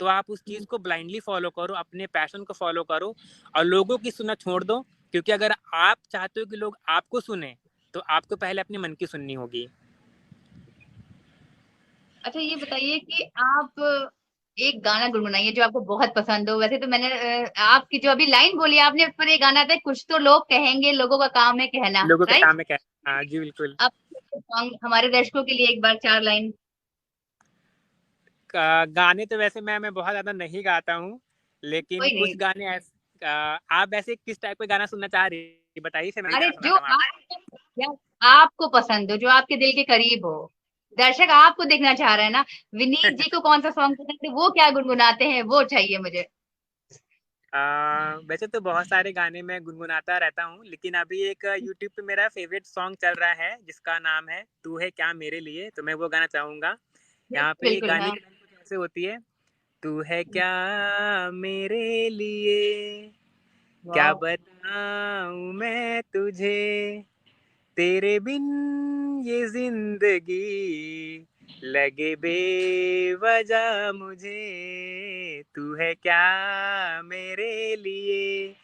तो आप उस चीज़ हम्म। को ब्लाइंडली फ़ॉलो करो, अपने पैशन को फ़ॉलो करो और लोगों की सुनना छोड़ दो, क्योंकि अगर आप चाहते हो कि लोग आपको सुनें, तो आपको पहले अपने मन की सुननी होगी। अच्छा ये बताइए कि आप एक गाना गुनगुनाइए जो आपको बहुत पसंद हो। वैसे तो मैंने आपकी जो अभी लाइन बोली आपने, उस पर एक गाना था, कुछ तो लोग कहेंगे, लोगों का काम है कहना, लोगों का राइट? काम है कहना। हाँ जी, बिल्कुल। आप सॉन्ग हमारे दर्शकों के लिए एक बार 4 लाइन। गाने तो वैसे मैं बहुत ज़्यादा नहीं गाता हूँ, लेकिन कोई कुछ नहीं। गाने आप वैसे किस टाइप के गाना सुनना चाह रही हैं? बताइए, फिर मैं भी अरे गाना जो सुनाता हूँ आपको। आपको पसंद हो, जो आपके दिल के करीब हो। दर्शक आपको देखना चाह रहे हैं ना, विनीत जी को कौन सा सॉन्ग पसंद है, वो क्या गुनगुनाते हैं, वो चाहिए मुझे। वैसे तो बहुत सारे गाने मैं गुनगुनाता रहता हूँ, लेकिन अभी एक यूट्यूब पे मेरा फेवरेट सॉन्ग चल रहा है जिसका नाम है तू है क्या मेरे लिए, तो मैं वो गाना चाहूँगा। यहाँ पे बिल्कुल गाने हाँ। की लाइन कुछ ऐसे होती है। तू है क्या मेरे लिए, क्या वाह। बताऊँ मैं तुझे, तेरे बिन ये जिंदगी लगे बेवजह मुझे, तू है क्या मेरे लिए।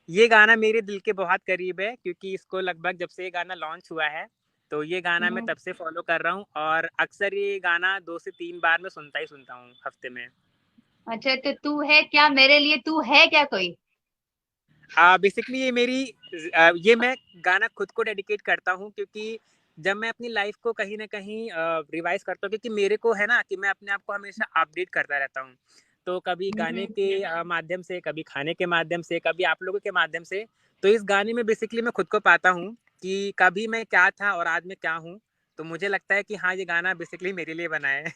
ये गाना मेरे दिल के बहुत करीब है, क्योंकि इसको लगभग जब से ये गाना लॉन्च हुआ है तो ये गाना मैं हम्म। तब से फॉलो कर रहा हूँ, और अक्सर ये गाना 2 से 3 बार मैं सुनता ही सुनता हूँ हफ्ते में। अच्छा तो तू है क्या मेरे लिए, तू है क्या कोई? बेसिकली ये मैं गाना खुद को डेडिकेट करता हूँ, क्योंकि जब मैं अपनी लाइफ को कहीं ना कहीं रिवाइज करता हूँ, क्योंकि मेरे को है ना कि मैं अपने आप को हमेशा अपडेट करता रहता हूँ। तो कभी गाने हम्म। के माध्यम से, कभी खाने के माध्यम से, कभी आप लोगों के माध्यम से। तो इस गाने में बेसिकली मैं खुद को पाता हूँ कि कभी मैं क्या था और आज मैं क्या हूँ। तो मुझे लगता है कि हाँ, ये गाना बेसिकली मेरे लिए बना है।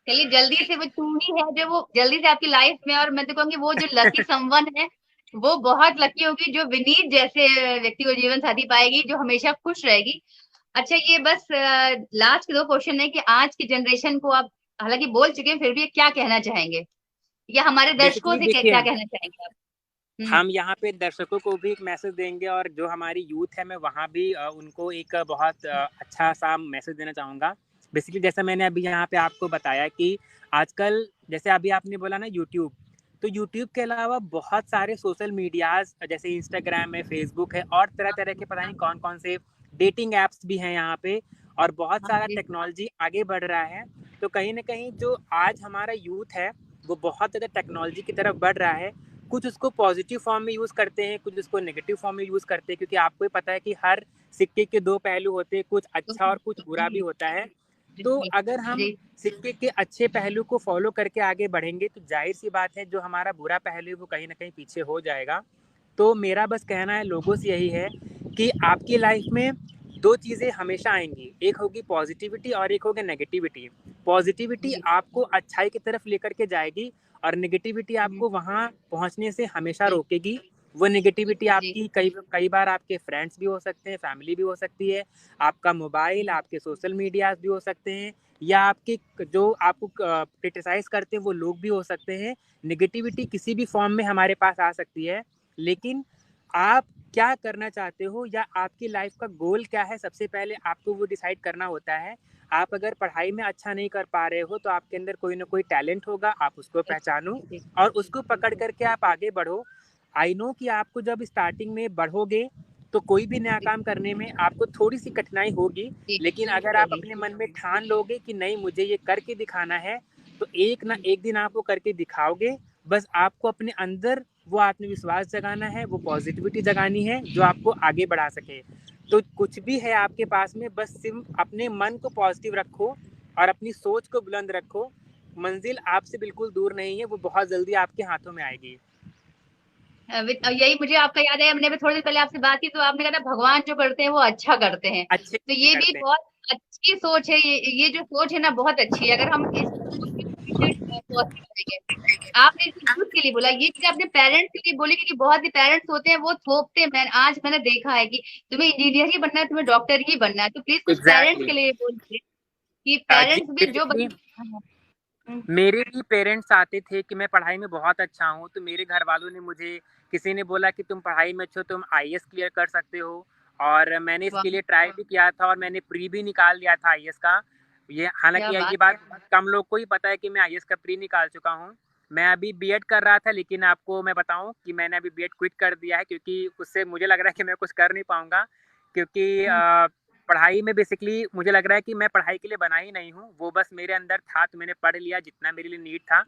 चलिए जल्दी से, वो तू ही है जो वो जल्दी से आपकी लाइफ में, और मैं तो कहूंगी वो जो लकी समवन है, वो बहुत लकी होगी जो विनीत जैसे व्यक्ति को जीवन साथी पाएगी, जो हमेशा खुश रहेगी। अच्छा ये बस लास्ट के 2 क्वेश्चन है कि आज की जनरेशन को आप हालांकि बोल चुके हैं, फिर भी क्या कहना चाहेंगे, या हमारे दर्शकों बेसिकली से क्या देखिए, कहना चाहेंगे आप? हम्म। हम यहाँ पे दर्शकों को भी एक मैसेज देंगे, और जो हमारी यूथ है मैं वहाँ भी उनको एक बहुत अच्छा सा मैसेज देना चाहूँगा। बेसिकली जैसा मैंने अभी यहाँ पे आपको बताया कि आजकल, जैसे अभी आपने बोला ना यूट्यूब, तो यूट्यूब के अलावा बहुत सारे सोशल मीडियाज़ जैसे इंस्टाग्राम है, फेसबुक है, और तरह तरह के पता नहीं कौन कौन से डेटिंग ऐप्स भी हैं यहाँ पे, और बहुत हाँ सारा जी। टेक्नोलॉजी आगे बढ़ रहा है। तो कहीं ना कहीं जो आज हमारा यूथ है वो बहुत ज़्यादा टेक्नोलॉजी की तरफ बढ़ रहा है। कुछ उसको पॉजिटिव फॉर्म में यूज़ करते हैं, कुछ उसको नेगेटिव फॉर्म में यूज़ करते हैं, क्योंकि आपको ही पता है कि हर सिक्के के 2 पहलू होते हैं, कुछ अच्छा और कुछ बुरा भी जी होता है। जी तो जी अगर हम जी। सिक्के के अच्छे पहलू को फॉलो करके आगे बढ़ेंगे तो जाहिर सी बात है जो हमारा बुरा पहलू है वो कहीं ना कहीं पीछे हो जाएगा। तो मेरा बस कहना है लोगों से यही है कि आपकी लाइफ में दो चीज़ें हमेशा आएंगी, एक होगी पॉजिटिविटी और एक होगी नेगेटिविटी। पॉजिटिविटी जी आपको अच्छाई की तरफ लेकर के जाएगी और नेगेटिविटी आपको वहाँ पहुँचने से हमेशा जी रोकेगी। वो नेगेटिविटी जी आपकी कई कई बार आपके फ्रेंड्स भी हो सकते हैं, फैमिली भी हो सकती है, आपका मोबाइल, आपके सोशल मीडियाज भी हो सकते हैं, या आपके जो आपको क्रिटिसाइज करते हैं वो लोग भी हो सकते हैं। नेगेटिविटी किसी भी फॉर्म में हमारे पास आ सकती है, लेकिन आप क्या करना चाहते हो या आपकी लाइफ का गोल क्या है, सबसे पहले आपको वो डिसाइड करना होता है। आप अगर पढ़ाई में अच्छा नहीं कर पा रहे हो तो आपके अंदर कोई ना कोई टैलेंट होगा, आप उसको पहचानो जी और उसको पकड़ करके आप आगे बढ़ो। आई नो कि आपको जब स्टार्टिंग में बढ़ोगे तो कोई भी नया जी काम करने में आपको थोड़ी सी कठिनाई होगी, जी लेकिन अगर आप होगी। अपने मन में ठान लोगे कि नहीं मुझे ये करके दिखाना है, तो एक ना एक दिन आप वो करके दिखाओगे। बस आपको अपने अंदर वो आत्मविश्वास जगाना है, वो पॉजिटिविटी जगानी है जो आपको आगे बढ़ा सके। तो कुछ भी है आपके पास में, बस सिर्फ अपने मन को पॉजिटिव रखो और अपनी सोच को बुलंद रखो। मंजिल आपसे बिल्कुल दूर नहीं है, वो बहुत जल्दी आपके हाथों में आएगी। यही मुझे आपका याद है, हमने भी थोड़ी देर पहले आपसे बात की तो आपने कहा था भगवान जो करते हैं वो अच्छा करते हैं। अच्छे तो से ये भी करते हैं। बहुत अच्छी सोच है, ये जो सोच है ना बहुत अच्छी है। अगर हम इस सोच के पॉजिटिव रहेंगे। आपने यूथ के लिए बोला, ये चीज आपने पेरेंट्स के लिए बोली, क्योंकि बहुत से पेरेंट्स होते हैं वो थोपते हैं। आज मैंने देखा है कि तुम्हें इंजीनियर ही बनना है, तुम्हें डॉक्टर ही बनना है। तो प्लीज कुछ पेरेंट्स एग्जैक्टली के लिए बोलिए कि जी, पेरेंट्स भी जो बेसिकली हम्म, मेरे भी पेरेंट्स चाहते थे कि मैं पढ़ाई में बहुत अच्छा हूँ, तो मेरे घर वालों ने मुझे, किसी ने बोला कि तुम पढ़ाई में अच्छे हो, तुम आईएएस क्लियर कर सकते हो, और मैंने वाह इसके लिए ट्राई भी किया था और मैंने प्री भी निकाल लिया था आईएएस का। ये क्या हालांकि बात। ये बात बहुत कम लोग को ही पता है कि मैं आईएएस का प्री निकाल चुका हूँ। मैं अभी बीएड कर रहा था, लेकिन आपको मैं बताऊं कि मैंने अभी बीएड क्विट कर दिया है, क्योंकि उससे मुझे लग रहा है कि मैं कुछ कर नहीं पाऊंगा, क्योंकि हम्म, पढ़ाई में बेसिकली मुझे लग रहा है कि मैं पढ़ाई के लिए बना ही नहीं हूँ, वो बस मेरे अंदर था तो मैंने पढ़ लिया जितना मेरे लिए नीड था।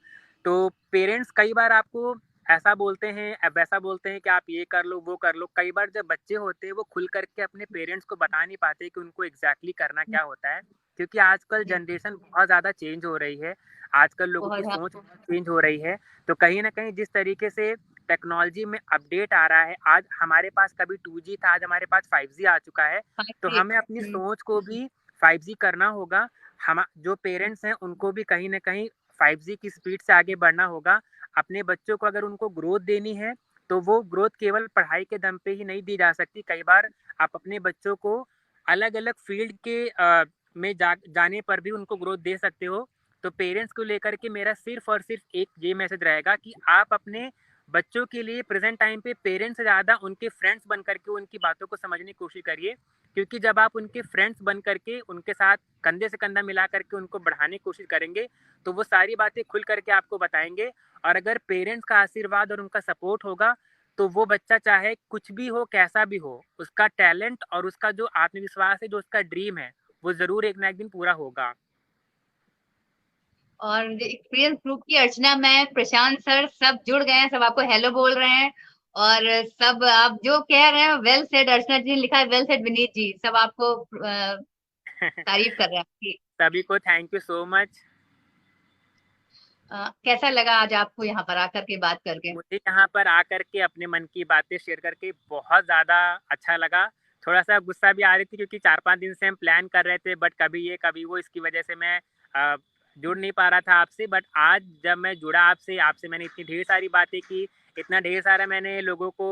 तो पेरेंट्स कई बार आपको ऐसा बोलते हैं, वैसा बोलते हैं कि आप ये कर लो वो कर लो। कई बार जब बच्चे होते हैं वो खुल करके अपने पेरेंट्स को बता नहीं पाते कि उनको एग्जैक्टली करना क्या होता है, क्योंकि आजकल जी जनरेशन बहुत ज़्यादा चेंज हो रही है, आजकल लोगों की बहुत। हाँ सोच चेंज हो रही है। तो कहीं ना कहीं जिस तरीके से टेक्नोलॉजी में अपडेट आ रहा है, आज हमारे पास कभी 2G था, आज हमारे पास 5G आ चुका है, तो जी हमें अपनी सोच को भी 5G करना होगा। हम जो पेरेंट्स हैं उनको भी कहीं ना कहीं 5G की स्पीड से आगे बढ़ना होगा। अपने बच्चों को अगर उनको ग्रोथ देनी है तो वो ग्रोथ केवल पढ़ाई के दम पे ही नहीं दी जा सकती। कई बार आप अपने बच्चों को अलग अलग फील्ड के में जाने पर भी उनको ग्रोथ दे सकते हो। तो पेरेंट्स को लेकर के मेरा सिर्फ और सिर्फ एक ये मैसेज रहेगा कि आप अपने बच्चों के लिए प्रेजेंट टाइम पे पेरेंट्स से ज़्यादा उनके फ्रेंड्स बन करके उनकी बातों को समझने की कोशिश करिए, क्योंकि जब आप उनके फ्रेंड्स बन करके उनके साथ कंधे से कंधा मिला करके उनको बढ़ाने की कोशिश करेंगे तो वो सारी बातें खुल करके आपको बताएंगे। और अगर पेरेंट्स का आशीर्वाद और उनका सपोर्ट होगा तो वो बच्चा चाहे कुछ भी हो, कैसा भी हो, उसका टैलेंट और उसका जो आत्मविश्वास है, जो उसका ड्रीम है, वो जरूर एक ना एक दिन पूरा होगा। और एक्सपीरियंस ग्रुप की अर्चना मैम, प्रशांत सर सब जुड़ गए हैं, सब आपको हेलो बोल रहे हैं। और सब आप जो कह रहे हैं वेल सेड, अर्चना जी ने लिखा है वेल सेड विनीत जी, सब आपको तारीफ कर रहे हैं आपकी। सभी को थैंक यू सो मच। कैसा लगा आज आपको यहाँ पर आकर के बात करके? मुझे यहाँ पर आकर के अपने मन की बातें शेयर करके बहुत ज़्यादा अच्छा लगा। थोड़ा सा गुस्सा भी आ रही थी क्योंकि 4-5 दिन से हम प्लान कर रहे थे, बट कभी ये कभी वो, इसकी वजह से मैं अ, जुड़ नहीं पा रहा था आपसे। बट आज जब मैं जुड़ा आपसे आपसे मैंने इतनी ढेर सारी बातें की, इतना ढेर सारा मैंने लोगों को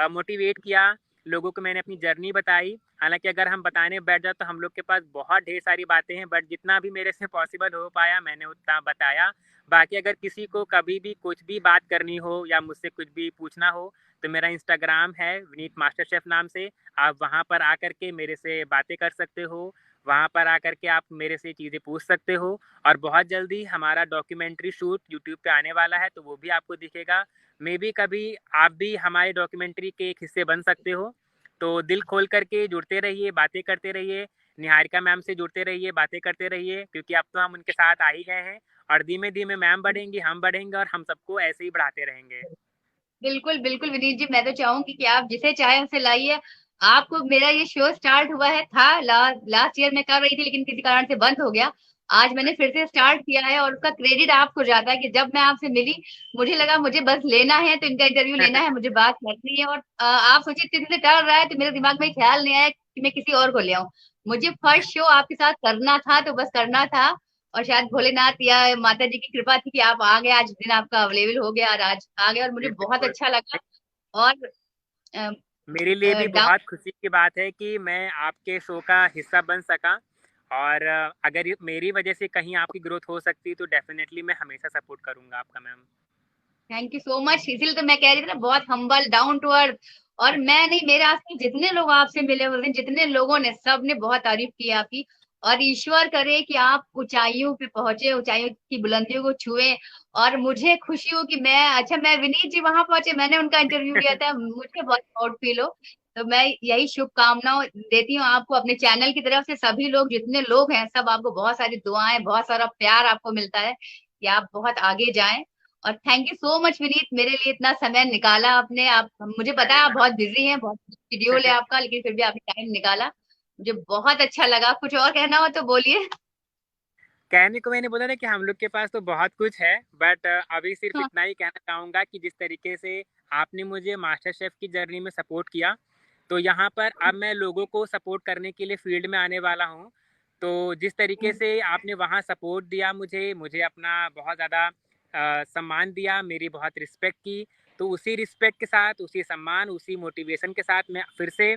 मोटिवेट किया, लोगों को मैंने अपनी जर्नी बताई। हालांकि अगर हम बताने बैठ जाए तो हम लोग के पास बहुत ढेर सारी बातें हैं, बट जितना भी मेरे से पॉसिबल हो पाया मैंने उतना बताया। बाकी अगर किसी को कभी भी कुछ भी बात करनी हो या मुझसे कुछ भी पूछना हो तो मेरा इंस्टाग्राम है विनीत मास्टर शेफ नाम से, आप वहाँ पर आकर के मेरे से बातें कर सकते हो, वहाँ पर आकर के आप मेरे से चीज़ें पूछ सकते हो। और बहुत जल्दी हमारा डॉक्यूमेंट्री शूट यूट्यूब पे आने वाला है, तो वो भी आपको दिखेगा। मे बी कभी आप भी हमारे डॉक्यूमेंट्री के एक हिस्से बन सकते हो। तो दिल खोल करके जुड़ते रहिए, बातें करते रहिए, निहारिका मैम से जुड़ते रहिए, बातें करते रहिए, क्योंकि अब तो हम उनके साथ आ ही गए हैं और धीमे धीमे मैम बढ़ेंगी, हम बढ़ेंगे और हम सबको ऐसे ही बढ़ाते रहेंगे। बिल्कुल बिल्कुल विनीत जी, मैं तो चाहूंगी कि आप जिसे चाहे उसे लाइए। आपको, मेरा ये शो स्टार्ट हुआ है था लास्ट ईयर में कर रही थी, लेकिन किसी कारण से बंद हो गया। आज मैंने फिर से स्टार्ट किया है और उसका क्रेडिट आपको जाता है कि जब मैं आपसे मिली मुझे लगा मुझे बस लेना है तो इनका इंटरव्यू लेना है, मुझे बात करनी है। और आप सोचिए इतने दिन से टल रहा है तो मेरे दिमाग में ख्याल नहीं आया कि मैं किसी और को ले आऊं। मुझे फर्स्ट शो आपके साथ करना था तो बस करना था। और शायद भोलेनाथ या माता जी की कृपा थी कि आप आ गए, आज दिन आपका अवेलेबल हो गया और आज आ गए और मुझे जी बहुत बिल्कुल। अच्छा लगा। और मेरे लिए भी डाउन बहुत खुशी की बात है कि मैं आपके शो का हिस्सा बन सका। और अगर मेरी वजह से कहीं आपकी ग्रोथ हो सकती तो डेफिनेटली मैं हमेशा सपोर्ट करूंगा आपका ma'am. Thank you so much. इसीलिए तो मैं कह रही थी ना, बहुत हम्बल डाउन टू अर्थ। और मैं नहीं, मेरे आसपास जितने लोग आपसे मिले उस दिन, जितने लोगों ने, सब ने बहुत तारीफ की आपकी। और ईश्वर करे कि आप ऊंचाइयों पे पहुंचे, ऊंचाइयों की बुलंदियों को छुए। और मुझे खुशी हो कि मैं विनीत जी वहां पहुंचे, मैंने उनका इंटरव्यू लिया था, मुझे बहुत प्राउड फील हो। तो मैं यही शुभकामनाएं देती हूँ आपको अपने चैनल की तरफ से। सभी लोग जितने लोग हैं सब आपको बहुत सारी दुआएं, बहुत सारा प्यार आपको मिलता है कि आप बहुत आगे जाएं। और thank you so much Vineet, मेरे लिए इतना समय निकाला आपने। आप, मुझे पता है अरे आप मैम बहुत बिजी हैं, बहुत शेड्यूल है आपका, लेकिन फिर भी आपने टाइम निकाला। मुझे बहुत अच्छा लगा। कुछ और कहना हो तो बोलिए। कहने को मैंने बोला ना कि हम लोग के पास तो बहुत कुछ है, बट अभी सिर्फ हाँ। इतना ही कहना चाहूंगा कि जिस तरीके से आपने मुझे मास्टर शेफ की जर्नी में सपोर्ट किया, तो यहाँ पर अब मैं लोगों को सपोर्ट करने के लिए फील्ड में आने वाला हूँ। तो जिस तरीके से आपने वहाँ सपोर्ट दिया मुझे मुझे अपना बहुत ज़्यादा सम्मान दिया, मेरी बहुत रिस्पेक्ट की, तो उसी रिस्पेक्ट के साथ, उसी सम्मान, उसी मोटिवेशन के साथ मैं फिर से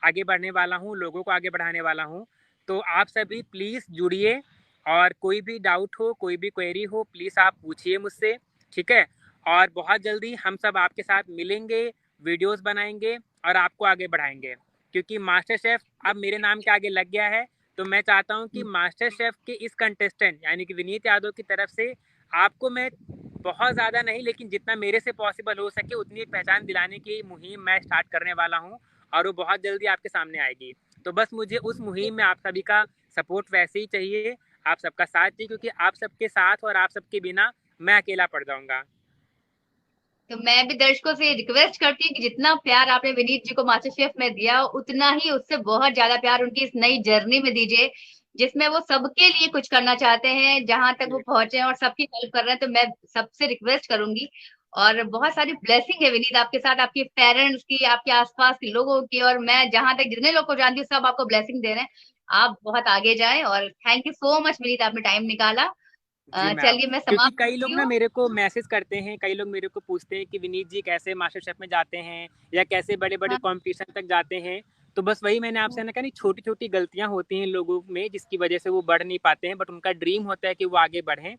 आगे बढ़ने वाला हूँ, लोगों को आगे बढ़ाने वाला हूँ। तो आप सभी प्लीज़ जुड़िए, और कोई भी डाउट हो, कोई भी क्वेरी हो, प्लीज़ आप पूछिए मुझसे, ठीक है? और बहुत जल्दी हम सब आपके साथ मिलेंगे, वीडियोस बनाएंगे और आपको आगे बढ़ाएंगे, क्योंकि मास्टर शेफ अब मेरे नाम के आगे लग गया है। तो मैं चाहता हूं कि मास्टर शेफ के इस कंटेस्टेंट यानी कि विनीत यादव की तरफ से आपको मैं बहुत ज़्यादा नहीं, लेकिन जितना मेरे से पॉसिबल हो सके उतनी पहचान दिलाने की मुहिम मैं स्टार्ट करने वाला हूँ, और वो बहुत जल्दी आपके सामने आएगी। तो बस मुझे उस मुहिम में आप सभी का सपोर्ट वैसे ही चाहिए, आप सबका साथ चाहिए, क्योंकि आप सबके साथ और आप सबके बिना मैं अकेला पड़ जाऊंगा। तो मैं भी दर्शकों से रिक्वेस्ट करती हूँ कि जितना प्यार आपने विनीत जी को मास्टर शेफ में दिया, उतना ही उससे बहुत ज्यादा प्यार उनकी इस नई जर्नी में दीजिए, जिसमें वो सबके लिए कुछ करना चाहते हैं, जहां तक वो पहुंचे हैं और सबकी हेल्प कर रहे हैं। तो मैं सबसे रिक्वेस्ट करूंगी। और बहुत सारी ब्लेसिंग है विनीत आपके साथ, आपके पेरेंट्स की, आपके आसपास के लोगों की, और मैं जहां तक जितने लोग को जानती हूँ सब आपको ब्लेसिंग दे रहे हैं। आप बहुत आगे जाएं। और thank you so much Vineet, आपने टाइम निकाला। जी मैम, चलिए मैं क्योंकि समाप्त कई करती लोग ना हूँ। मेरे को मैसेज करते हैं, कई लोग मेरे को पूछते हैं कि विनीत जी कैसे मास्टर शेफ में जाते हैं या कैसे बड़े बड़े हाँ। कॉम्पिटिशन तक जाते हैं। तो बस वही मैंने आपसे ना कहा, नहीं छोटी छोटी गलतियां होती हैं लोगों में जिसकी वजह से वो बढ़ नहीं पाते हैं, बट उनका ड्रीम होता है कि वो आगे बढ़ें।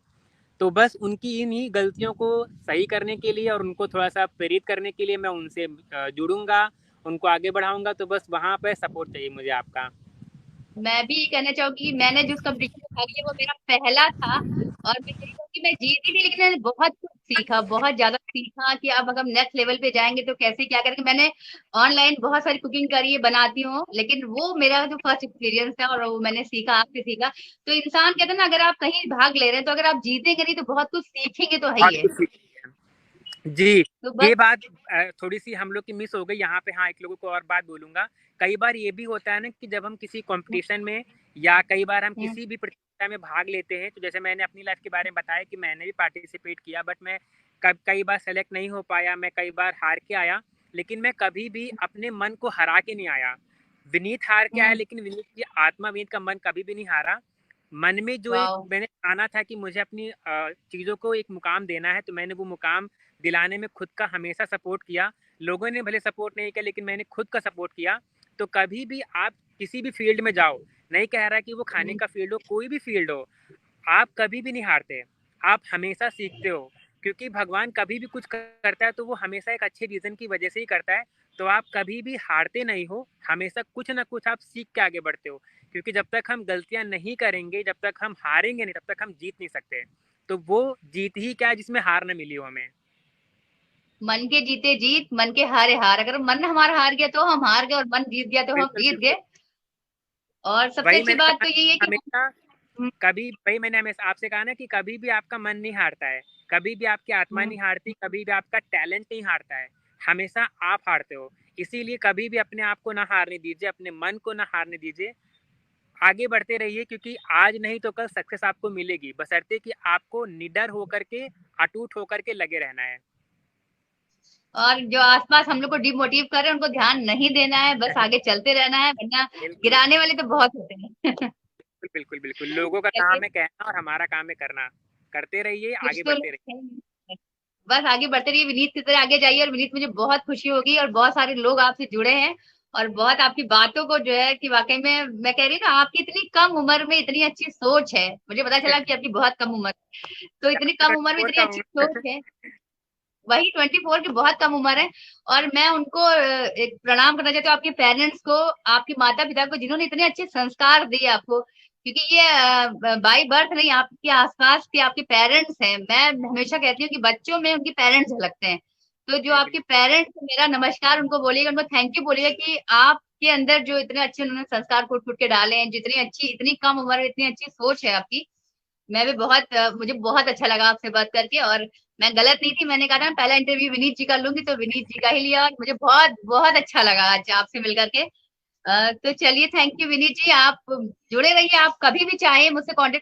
तो बस उनकी इन्हीं गलतियों को सही करने के लिए और उनको थोड़ा सा प्रेरित करने के लिए मैं उनसे जुड़ूंगा, उनको आगे बढ़ाऊंगा। तो बस वहाँ पे सपोर्ट चाहिए मुझे आपका। मैं भी ये कहना चाहूंगी कि मैंने जिस कंपटीशन में भाग लिया वो मेरा पहला था। और मैं यही कहूंगी मैं जीती थी, लेकिन मैंने बहुत कुछ सीखा, बहुत ज्यादा सीखा कि अब अगर नेक्स्ट लेवल पे जाएंगे तो कैसे क्या करेंगे। मैंने ऑनलाइन बहुत सारी कुकिंग करी है, बनाती हूँ, लेकिन वो मेरा जो फर्स्ट एक्सपीरियंस था और वो मैंने सीखा, आपसे सीखा। तो इंसान कहते हैं ना, अगर आप कहीं भाग ले रहे हैं तो अगर आप जीतेंगे नहीं तो बहुत कुछ सीखेंगे तो है ही बहुत है। कुछ सीखी है जी। तो बस। ये बात थोड़ी सी हम लोग की मिस हो गई यहाँ पे। हाँ, एक लोगों को और बात बोलूंगा। कई बार ये भी होता है ना कि जब हम किसी कंपटीशन में या कई बार हम हम्म। किसी भी प्रतियोगिता में भाग लेते हैं, तो जैसे मैंने अपनी लाइफ के बारे में बताया कि मैंने भी पार्टिसिपेट किया, बट मैं कई बार सेलेक्ट नहीं हो पाया, मैं कई बार हार के आया, लेकिन मैं कभी भी अपने मन को हरा के नहीं आया। विनीत हार के आया, हम्म। लेकिन विनीत की आत्मा, विनीत का मन कभी भी नहीं हारा। मन में जो एक वाह। मैंने ठाना था कि मुझे अपनी चीज़ों को एक मुकाम देना है, तो मैंने वो मुकाम दिलाने में खुद का हमेशा सपोर्ट किया। लोगों ने भले सपोर्ट नहीं किया, लेकिन मैंने खुद का सपोर्ट किया। तो कभी भी आप किसी भी फील्ड में जाओ, नहीं कह रहा कि वो खाने का फील्ड हो, कोई भी फील्ड हो, आप कभी भी नहीं हारते, आप हमेशा सीखते हो। क्योंकि भगवान कभी भी कुछ करता है तो वो हमेशा एक अच्छे रीज़न की वजह से ही करता है। तो आप कभी भी हारते नहीं हो, हमेशा कुछ ना कुछ आप सीख के आगे बढ़ते हो। क्योंकि जब तक हम गलतियां नहीं करेंगे, जब तक हम हारेंगे नहीं, तब तक हम जीत नहीं सकते। तो वो जीत ही क्या है जिसमें हार ना मिली हो हमें। मन के जीते जीत, मन के हारे हार। अगर मन हमारा हार गया तो हम हार गए, और मन जीत गया तो हम बिल्कुल जीत बिल्कुल। गए। और सबसे वही अच्छी मैंने बात कहा तो यही है कि हमेशा, हम। कभी वही मैंने हमेशा आपसे कहा ना कि कभी भी आपका मन नहीं हारता है, कभी भी आपकी आत्मा हम्म। नहीं हारती, कभी भी आपका टैलेंट नहीं हारता है, हमेशा आप हारते हो। इसीलिए कभी भी अपने आप को ना हारने दीजिए, अपने मन को ना हारने दीजिए। आगे बढ़ते रहिए, क्योंकि आज नहीं तो कल सक्सेस आपको मिलेगी, बशर्ते कि आपको निडर होकर के, अटूट होकर के लगे रहना है। और जो आसपास हम लोग को डिमोटिव कर रहे हैं उनको ध्यान नहीं देना है, बस आगे चलते रहना है, वरना बिल्कुल गिराने वाले तो बहुत होते हैं। बिल्कुल बिल्कुल, लोगों का चलिए, काम है कहना और हमारा काम है करना। करते रहिए, कुछ आगे तो बढ़ते रहिए। लोग हैं। बस आगे बढ़ते रहिए, विनीत की तरह आगे जाइए। और विनीत, मुझे बहुत खुशी होगी और बहुत सारे लोग आपसे जुड़े हैं और बहुत आपकी बातों को जो है कि वाकई में मैं कह रही हूँ ना, आपकी इतनी कम उम्र में इतनी अच्छी सोच है। मुझे पता चला कि आपकी बहुत कम उम्र, तो इतनी कम उम्र में 24 इतनी का अच्छी हूँ। सोच है। वही 24 की बहुत कम उम्र है। और मैं उनको एक प्रणाम करना चाहती हूँ, आपके पेरेंट्स को, आपके माता पिता को, जिन्होंने इतने अच्छे संस्कार दिए आपको। क्योंकि ये बाई बर्थ नहीं, आपके आसपास के आपके पेरेंट्स हैं। मैं हमेशा कहती हूँ कि बच्चों में उनके पेरेंट्स झलकते हैं। तो जो जी आपके बिल्कुल। पेरेंट्स, मेरा नमस्कार उनको बोलिएगा, उनको थैंक यू बोलिएगा कि आपके अंदर जो इतने अच्छे उन्होंने संस्कार फूट फूट के डाले हैं, जितनी अच्छी, इतनी कम उम्र में इतनी अच्छी सोच है आपकी। मैं भी बहुत मुझे बहुत अच्छा लगा आपसे बात करके। और मैं गलत नहीं थी, मैंने कहा था पहला इंटरव्यू विनीत जी का लूंगी, तो विनीत जी का ही लिया और मुझे बहुत बहुत अच्छा लगा आज आपसे मिल करके। तो चलिए, थैंक यू विनीत जी। आप जुड़े रहिए, आप कभी भी चाहें मुझसे कांटेक्ट